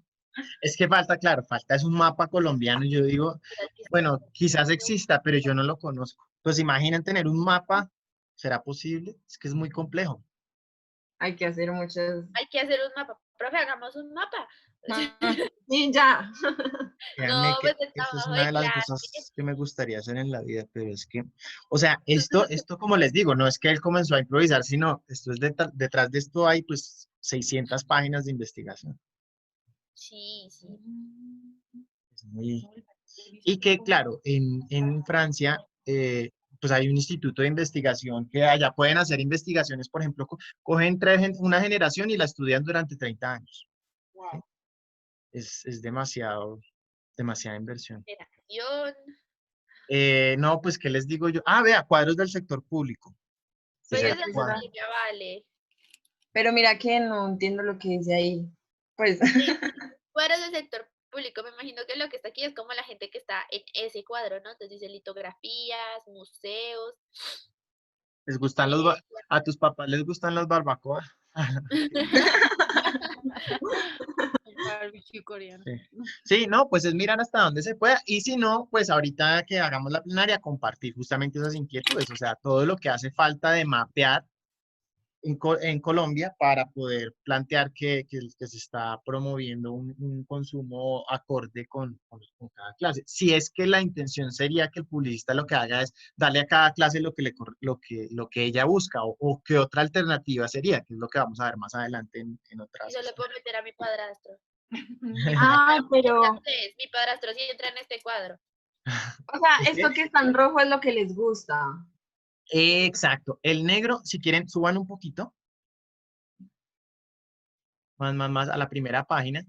Es que falta, claro, falta es un mapa colombiano. Yo digo, bueno, quizás exista, pero yo no lo conozco. Pues imaginen tener un mapa, ¿será posible? Es que es muy complejo. Hay que hacer muchas. Hay que hacer un mapa. Profe, hagamos un mapa. Sí, ya. Créanme No, que pues el esto es trabajo una de de las clase. cosas que me gustaría hacer en la vida, pero es que, o sea, esto como les digo, no es que él comenzó a improvisar, sino esto es detrás de esto hay pues 600 páginas de investigación. Sí, sí. Es muy... Y que, claro, en Francia, pues hay un instituto de investigación que allá pueden hacer investigaciones, por ejemplo, cogen una generación y la estudian durante 30 años. ¿Sí? Es demasiada inversión. Generación. No, pues, ¿qué les digo yo? Ah, vea, cuadros del sector público. Pues Ese eso cuadro. sí ya vale. Pero mira que no entiendo lo que dice ahí. Pues. Sí, cuadros del sector público. Me imagino que lo que está aquí es como la gente que está en ese cuadro, ¿no? Entonces dice litografías, museos. ¿Les gustan a tus papás les gustan las barbacoas? Barbecue coreano. Sí. Sí, no, pues es mirar hasta dónde se pueda. Y si no, pues ahorita que hagamos la plenaria, compartir justamente esas inquietudes. O sea, todo lo que hace falta de mapear en Colombia para poder plantear que se está promoviendo un consumo acorde con cada clase. Si es que la intención sería que el publicista lo que haga es darle a cada clase lo que ella busca o qué otra alternativa sería, que es lo que vamos a ver más adelante en Y otras. yo le puedo meter a mi padrastro. Ah, pero. Mi padrastro sí entra en este cuadro. O sea, Es que- esto que está en rojo es lo que les gusta. Exacto. El negro, si quieren, suban un poquito. Más a la primera página.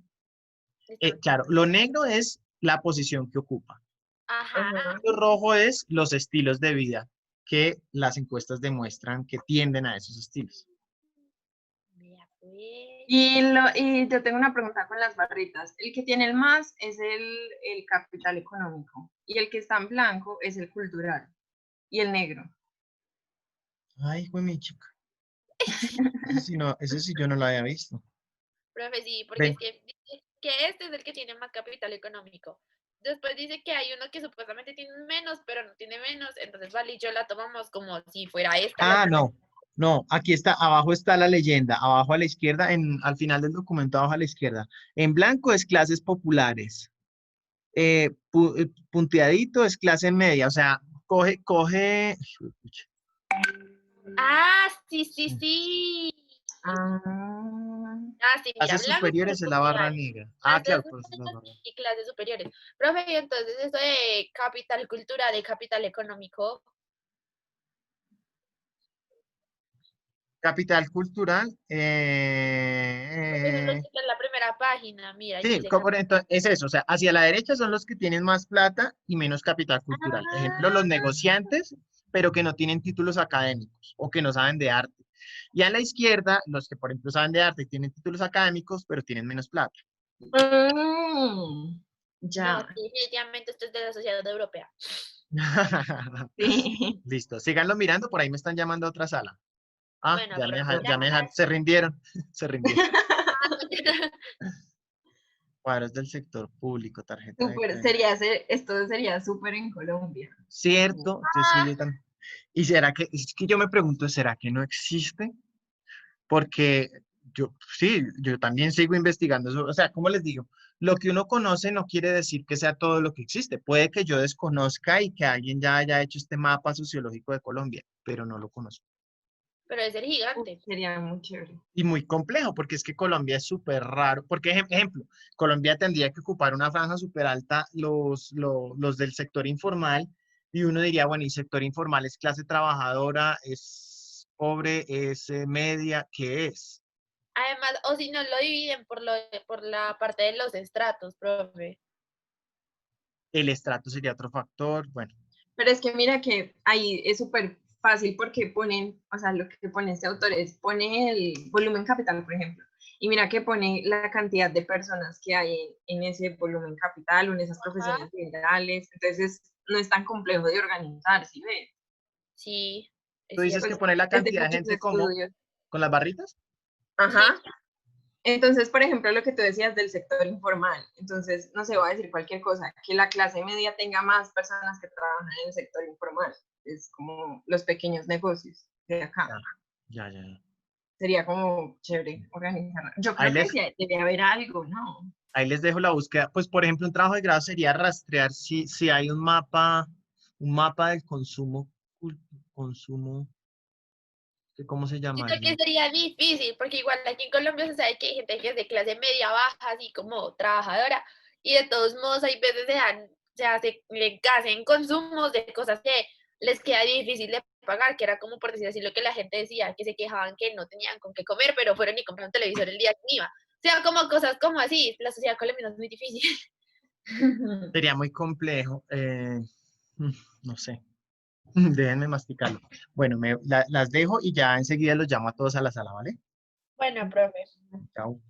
Claro, lo negro es la posición que ocupa. Ajá. Lo rojo es los estilos de vida que las encuestas demuestran que tienden a esos estilos. Vea, pues. Y yo tengo una pregunta con las barritas. El que tiene el más es el capital económico. Y el que está en blanco es el cultural. Y el negro. Ay, güey, mi chica. Ese sí yo no lo había visto. Profe, sí, porque Ven. es que dice que este es el que tiene más capital económico. Después dice que hay uno que supuestamente tiene menos, pero no tiene menos. Entonces, vale, y yo la tomamos como si fuera esta. la Ah, primera. no, aquí está, abajo está la leyenda, abajo a la izquierda, al final del documento, abajo a la izquierda. En blanco es clases populares. Punteadito es clase media, o sea, coge. Ah, sí, sí, sí. Ah. Ah, sí, mira, Clases blanco superiores es la barra negra. Ah, claro, por eso es la barra. y clases superiores. Profe, y entonces eso de capital cultural y capital económico. Capital cultural. Porque eso es lo que está en la primera página, mira. Y Sí, dice entonces, es eso, o sea, hacia la derecha son los que tienen más plata y menos capital cultural. Ejemplo, los negociantes, pero que no tienen títulos académicos o que no saben de arte. Y a la izquierda, los que, por ejemplo, saben de arte y tienen títulos académicos, pero tienen menos plata. Ya. No, sí, definitivamente esto es de la sociedad europea. Sí. Listo, síganlo mirando, por ahí me están llamando a otra sala. Ah, Bueno, ya me pero dejaron, se rindieron, se rindieron. Cuadros del sector público, tarjeta de Súper, crédito. esto sería súper en Colombia. Cierto, yo también. Y es que yo me pregunto, ¿será que no existe? Porque yo también sigo investigando eso. O sea, ¿cómo les digo? Lo que uno conoce no quiere decir que sea todo lo que existe. Puede que yo desconozca y que alguien ya haya hecho este mapa sociológico de Colombia, pero no lo conozco. Pero debe ser gigante. Sería muy chévere. Y muy complejo, porque es que Colombia es súper raro. Porque, ejemplo, Colombia tendría que ocupar una franja súper alta los del sector informal, y uno diría, bueno, ¿y sector informal es clase trabajadora, es pobre, es media? ¿Qué es? Además, o si no lo dividen por la parte de los estratos, profe. El estrato sería otro factor. Bueno, Pero es que mira que ahí es súper fácil porque ponen, o sea, lo que pone este autor es, pone el volumen capital, por ejemplo, y mira que pone la cantidad de personas que hay en ese volumen capital o en esas profesiones liberales, entonces no es tan complejo de organizar, ¿sí ves? Sí, tú es dices cierto. que Pues pone la es de cantidad de muchos gente como estudios. con las barritas. Ajá. Entonces, por ejemplo, lo que tú decías del sector informal, entonces no se va a decir cualquier cosa, que la clase media tenga más personas que trabajan en el sector informal, es como los pequeños negocios de acá. Ya, ya, ya. Sería como chévere organizarla. Yo Ahí creo que les, sí debe haber algo, ¿no? ahí les dejo la búsqueda. Pues, por ejemplo, un trabajo de grado sería rastrear si hay un mapa del consumo, consumo, ¿cómo se Siento que llamaría? sería difícil, porque igual aquí en Colombia se sabe que hay gente que es de clase media baja, así como trabajadora, y de todos modos hay veces le hacen consumos de cosas que les queda difícil de pagar, que era como por decir así lo que la gente decía, que se quejaban que no tenían con qué comer, pero fueron y compraron un televisor el día que iba. O sea, como cosas como así, la sociedad colombiana es muy difícil. Sería muy complejo. No sé. Déjenme masticarlo. Bueno, las dejo y ya enseguida los llamo a todos a la sala, ¿vale? Bueno, profe. Chao.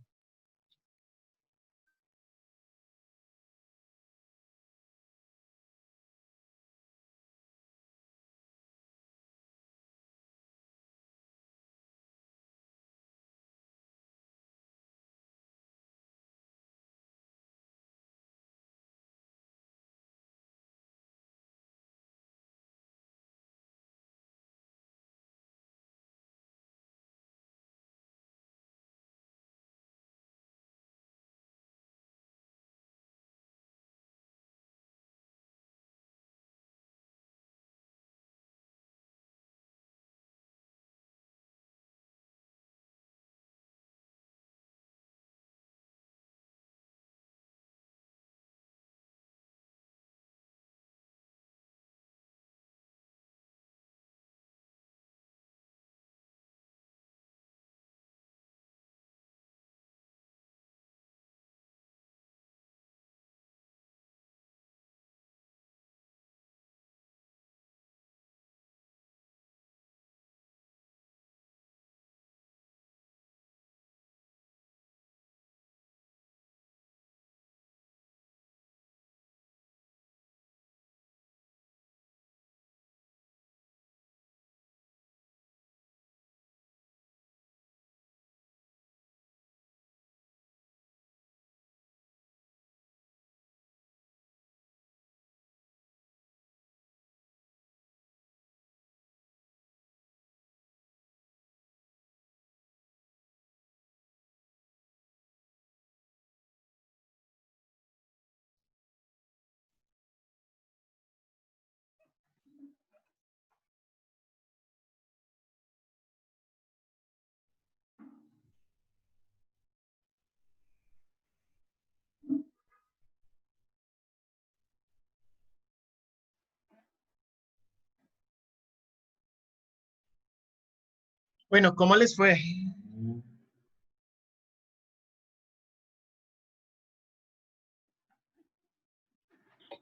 Bueno, ¿cómo les fue?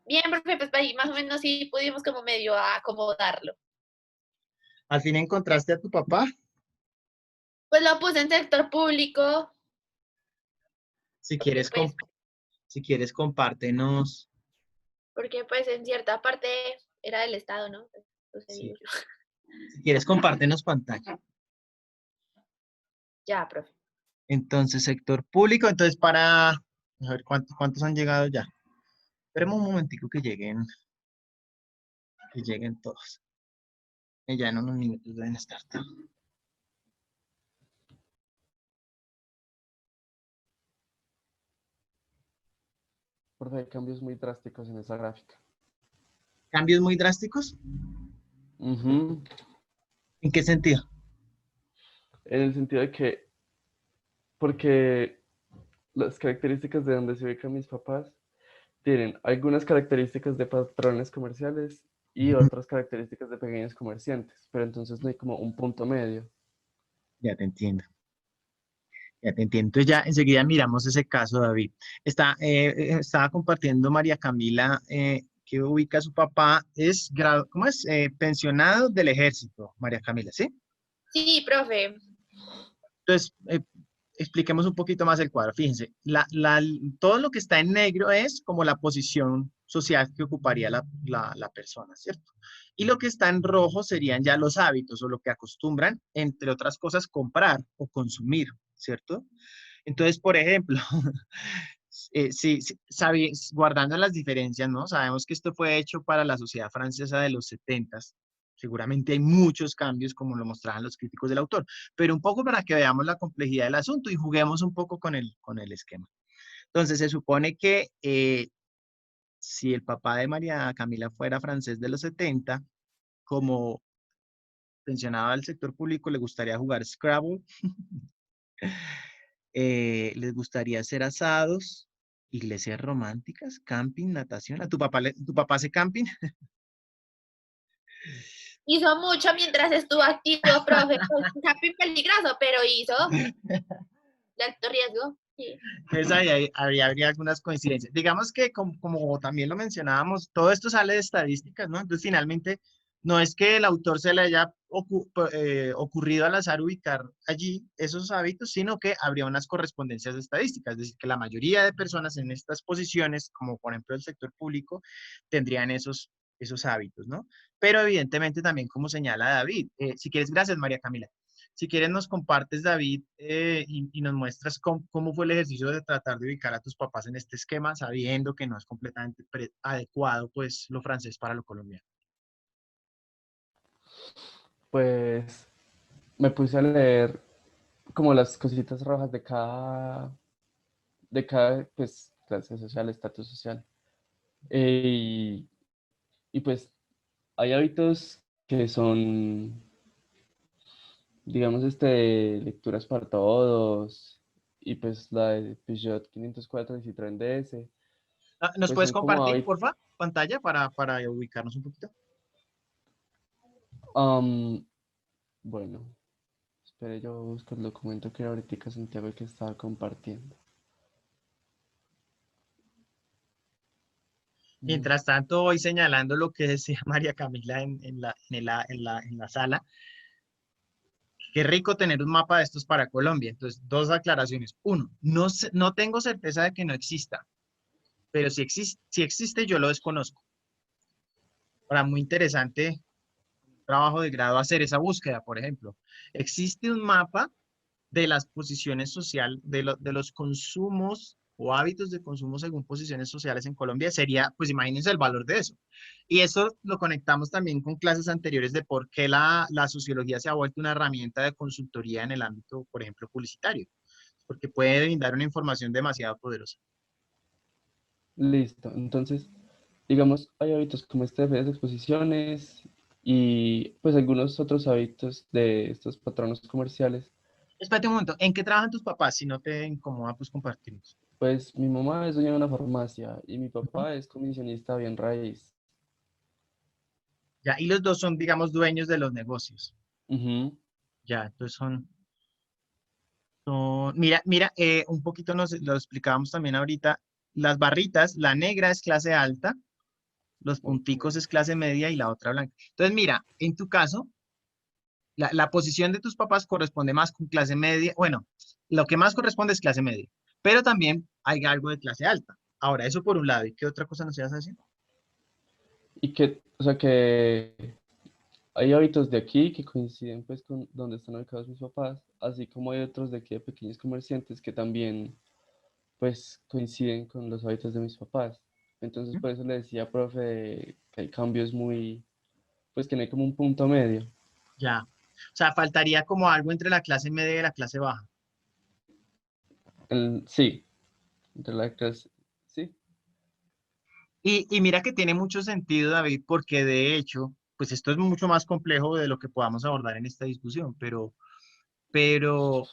Bien, profe, pues ahí más o menos sí pudimos como medio acomodarlo. ¿Al fin encontraste a tu papá? Pues lo puse en sector público, Si porque quieres, pues, si quieres, compártenos. porque pues en cierta parte era del Estado, ¿no? Entonces digo Sí. yo, Si quieres, compártenos pantalla. ya, profe. Entonces, sector público. Entonces, a ver cuántos han llegado ya. Esperemos un momentico que lleguen todos. Y ya en unos minutos deben estar todos. Porque hay cambios muy drásticos en esa gráfica. ¿Cambios muy drásticos? Ujú. ¿En qué sentido? en el sentido de que, porque las características de donde se ubican mis papás tienen algunas características de patrones comerciales y Ujú. otras características de pequeños comerciantes, pero entonces no hay como un punto medio. Ya te entiendo. Ya te entiendo. Entonces ya enseguida miramos ese caso, David. Estaba compartiendo María Camila que ubica a su papá, ¿cómo es? Pensionado del ejército, María Camila, ¿sí? Sí, profe. Entonces, expliquemos un poquito más el cuadro. Fíjense, todo lo que está en negro es como la posición social que ocuparía la persona, ¿cierto? Y lo que está en rojo serían ya los hábitos o lo que acostumbran, entre otras cosas, comprar o consumir, ¿cierto? Entonces, por ejemplo, guardando las diferencias, ¿no? Sabemos que esto fue hecho para la sociedad francesa de los 70s. Seguramente hay muchos cambios, como lo mostraban los críticos del autor, pero un poco para que veamos la complejidad del asunto y juguemos un poco con el esquema. Entonces, se supone que si el papá de María Camila fuera francés de los 70, como pensionado del sector público, le gustaría jugar Scrabble, les gustaría hacer asados, iglesias románticas, camping, natación. ¿Tu papá hace camping? Hizo mucho mientras estuvo activo, profe. Pues, un camping peligroso, pero hizo de alto riesgo. Sí. Entonces habría algunas coincidencias. Digamos que como también lo mencionábamos, todo esto sale de estadísticas, ¿no? Entonces finalmente no es que el autor se le haya ocurrido al azar ubicar allí esos hábitos, sino que habría unas correspondencias estadísticas, es decir, que la mayoría de personas en estas posiciones, como por ejemplo el sector público, tendrían esos hábitos, ¿no? Pero evidentemente también como señala David, si quieres, gracias María Camila. Si quieres nos compartes, David, y nos muestras cómo fue el ejercicio de tratar de ubicar a tus papás en este esquema, sabiendo que no es completamente adecuado, pues, lo francés para lo colombiano. Pues me puse a leer como las cositas rojas de cada pues, clase social, estatus social. Y, y pues hay hábitos que son, digamos, lecturas para todos, y pues la de Peugeot 504 y Citroën DS, ¿Nos pues puedes son como compartir, hábitos. porfa, pantalla para ubicarnos un poquito? Bueno, espere, yo busco el documento que ahorita Santiago el que estaba compartiendo. Mm. Mientras tanto, voy señalando lo que decía María Camila en la sala. Qué rico tener un mapa de estos para Colombia. Entonces, dos aclaraciones. Uno, no tengo certeza de que no exista, pero si existe, yo lo desconozco. Ahora, muy interesante trabajo de grado hacer esa búsqueda, por ejemplo. Existe un mapa de las posiciones sociales, de los consumos o hábitos de consumo según posiciones sociales en Colombia. Sería, pues imagínense el valor de eso. Y eso lo conectamos también con clases anteriores de por qué la sociología se ha vuelto una herramienta de consultoría en el ámbito, por ejemplo, publicitario, porque puede brindar una información demasiado poderosa. Listo, entonces, digamos, hay hábitos como este de ferias de exposiciones y pues algunos otros hábitos de estos patronos comerciales. Espérate un momento, ¿en qué trabajan tus papás? Si no te incomoda, pues compartimos. Pues mi mamá es dueña de una farmacia y mi Ujú. papá es comisionista bien raíz. Ya, y los dos son, digamos, dueños de los negocios. Ujú. Ya, entonces mira, un poquito lo explicábamos también ahorita. Las barritas, la negra es clase alta, los Ok. punticos es clase media y la otra blanca. Entonces, mira, en tu caso, la posición de tus papás corresponde más con clase media. Bueno, lo que más corresponde es clase media, pero también hay algo de clase alta. Ahora, eso por un lado. ¿Y qué otra cosa nos ibas a decir? Y que, o sea, que hay hábitos de aquí que coinciden pues con donde están ubicados mis papás, así como hay otros de aquí de pequeños comerciantes que también pues coinciden con los hábitos de mis papás. Entonces ¿Mm? por eso le decía, profe, que hay cambios pues que no hay como un punto medio. Ya. O sea, faltaría como algo entre la clase media y la clase baja. Sí, entre la clase, sí. Y mira que tiene mucho sentido, David, porque de hecho, pues esto es mucho más complejo de lo que podamos abordar en esta discusión, pero pero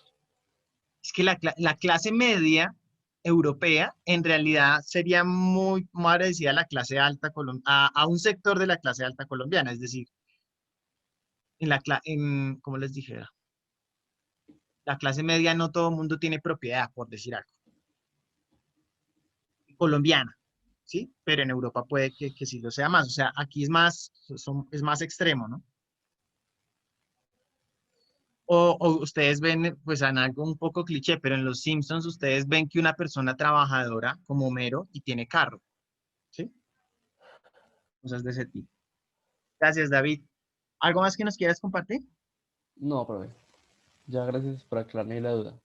es que la clase media europea en realidad sería muy parecida a la clase alta, a un sector de la clase alta colombiana, es decir, como les dijera, la clase media no todo el mundo tiene propiedad, por decir algo, colombiana, ¿sí? Pero en Europa puede que sí lo sea más, o sea, aquí es más extremo, ¿no? O ustedes ven, pues en algo un poco cliché, pero en Los Simpsons ustedes ven que una persona trabajadora como Homero y tiene carro, ¿sí? Cosas de ese tipo. Gracias, David. ¿Algo más que nos quieras compartir? No, profe. Ya gracias por aclararme la duda.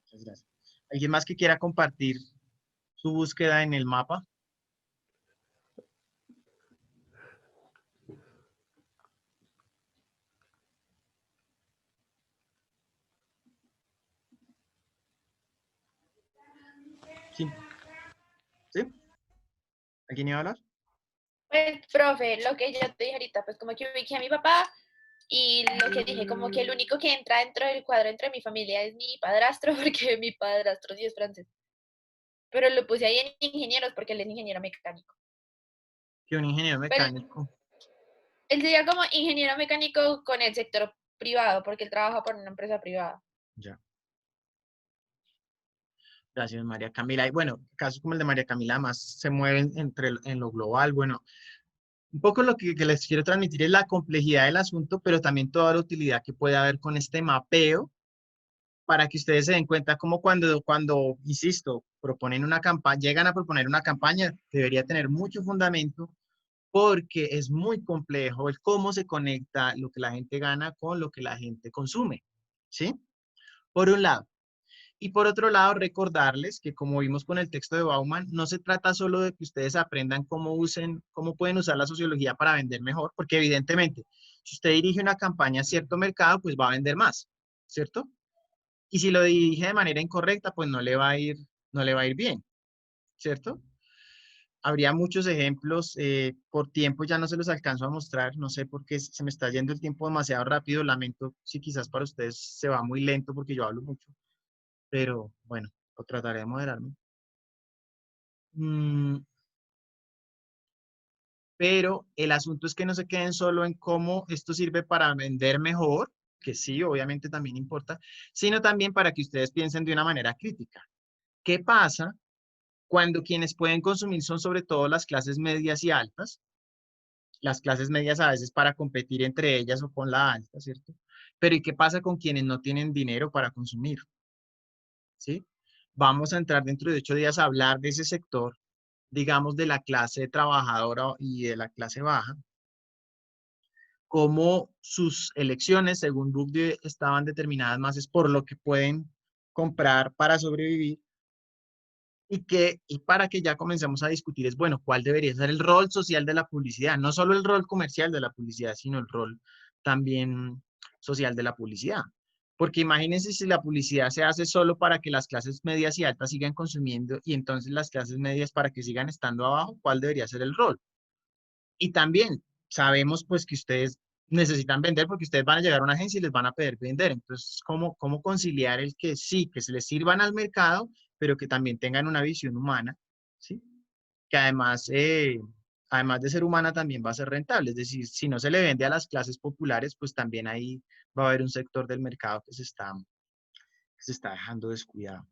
Muchas gracias. ¿Alguien más que quiera compartir su búsqueda en el mapa? Sí. ¿Sí? ¿Alguien iba a hablar? Pues, profe, lo que yo te dije ahorita, pues como que ubiqué a mi papá y lo que dije, como que el único que entra dentro del cuadro entre mi familia es mi padrastro, porque mi padrastro sí es francés. Pero lo puse ahí en ingenieros porque él es ingeniero mecánico. Que un ingeniero Pero mecánico. él sería como ingeniero mecánico con el sector privado, porque él trabaja por una empresa privada. Ya. Gracias, María Camila. Y bueno, casos como el de María Camila más se mueven en lo global. Bueno, un poco lo que les quiero transmitir es la complejidad del asunto, pero también toda la utilidad que puede haber con este mapeo para que ustedes se den cuenta como cuando, insisto, proponen una campaña, llegan a proponer una campaña, debería tener mucho fundamento porque es muy complejo el cómo se conecta lo que la gente gana con lo que la gente consume, ¿sí? Por un lado. Y por otro lado, recordarles que como vimos con el texto de Bauman, no se trata solo de que ustedes aprendan cómo pueden usar la sociología para vender mejor, porque evidentemente, si usted dirige una campaña a cierto mercado, pues va a vender más, ¿cierto? Y si lo dirige de manera incorrecta, pues no le va a ir bien, ¿cierto? Habría muchos ejemplos, por tiempo ya no se los alcanzo a mostrar, no sé por qué se me está yendo el tiempo demasiado rápido, lamento si quizás para ustedes se va muy lento porque yo hablo mucho, pero bueno, lo trataré de moderarme. Pero el asunto es que no se queden solo en cómo esto sirve para vender mejor, que sí, obviamente también importa, sino también para que ustedes piensen de una manera crítica. ¿Qué pasa cuando quienes pueden consumir son sobre todo las clases medias y altas? Las clases medias a veces para competir entre ellas o con la alta, ¿cierto? Pero ¿y qué pasa con quienes no tienen dinero para consumir? ¿Sí? Vamos a entrar dentro de 8 días a hablar de ese sector, digamos, de la clase trabajadora y de la clase baja, cómo sus elecciones, según Bourdieu, estaban determinadas más es por lo que pueden comprar para sobrevivir y para que ya comencemos a discutir es, bueno, ¿cuál debería ser el rol social de la publicidad? No solo el rol comercial de la publicidad, sino el rol también social de la publicidad. Porque imagínense si la publicidad se hace solo para que las clases medias y altas sigan consumiendo y entonces las clases medias para que sigan estando abajo, ¿cuál debería ser el rol? Y también sabemos pues que ustedes necesitan vender porque ustedes van a llegar a una agencia y les van a pedir vender. Entonces, ¿cómo conciliar el que sí, que se les sirvan al mercado, pero que también tengan una visión humana, ¿sí? Que además de ser humana también va a ser rentable. Es decir, si no se le vende a las clases populares, pues también ahí va a haber un sector del mercado que se está dejando descuidado.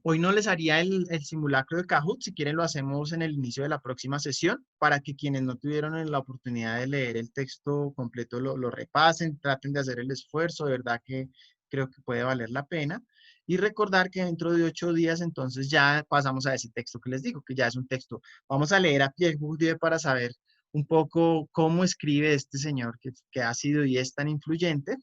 Hoy no les haría el simulacro de Kahoot, si quieren lo hacemos en el inicio de la próxima sesión, para que quienes no tuvieron la oportunidad de leer el texto completo lo repasen, traten de hacer el esfuerzo, de verdad que creo que puede valer la pena. Y recordar que dentro de 8 días entonces ya pasamos a ese texto que les digo, que ya es un texto. Vamos a leer a Pierre Bourdieu para saber un poco cómo escribe este señor que ha sido y es tan influyente.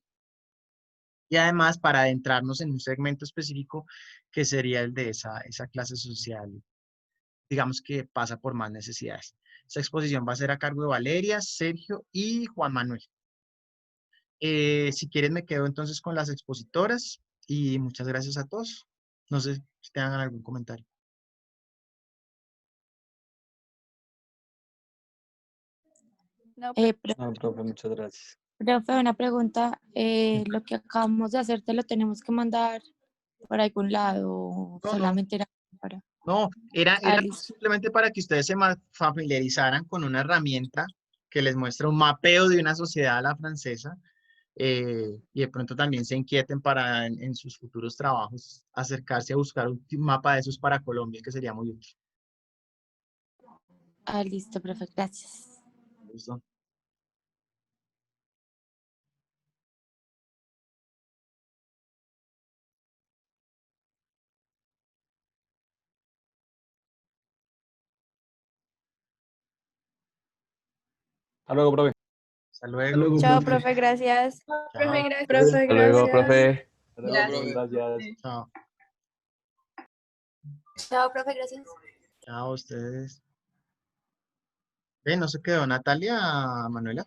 Y además para adentrarnos en un segmento específico que sería el de esa clase social, digamos que pasa por más necesidades. Esa exposición va a ser a cargo de Valeria, Sergio y Juan Manuel. Si quieren me quedo entonces con las expositoras y muchas gracias a todos. No sé si tengan algún comentario. No, No, profe, muchas gracias. Profe, una pregunta. Lo que acabamos de hacer, ¿te lo tenemos que mandar por algún lado o No, no, solamente era para... no, era, Ah, era listo. simplemente para que ustedes se familiarizaran con una herramienta que les muestra un mapeo de una sociedad a la francesa y de pronto también se inquieten para en sus futuros trabajos acercarse a buscar un mapa de esos para Colombia, que sería muy útil. Ah, listo, profe, gracias. ¿Listo? Hasta luego, profe. Hasta Hasta luego. luego, Chao, profe. profe, gracias. Profe, Chao. gracias. Profe, Hasta luego, gracias. profe. Hasta luego, profe. Gracias. Gracias. Chao. Chao, profe, gracias. Chao a ustedes. No se quedó Natalia, Manuela.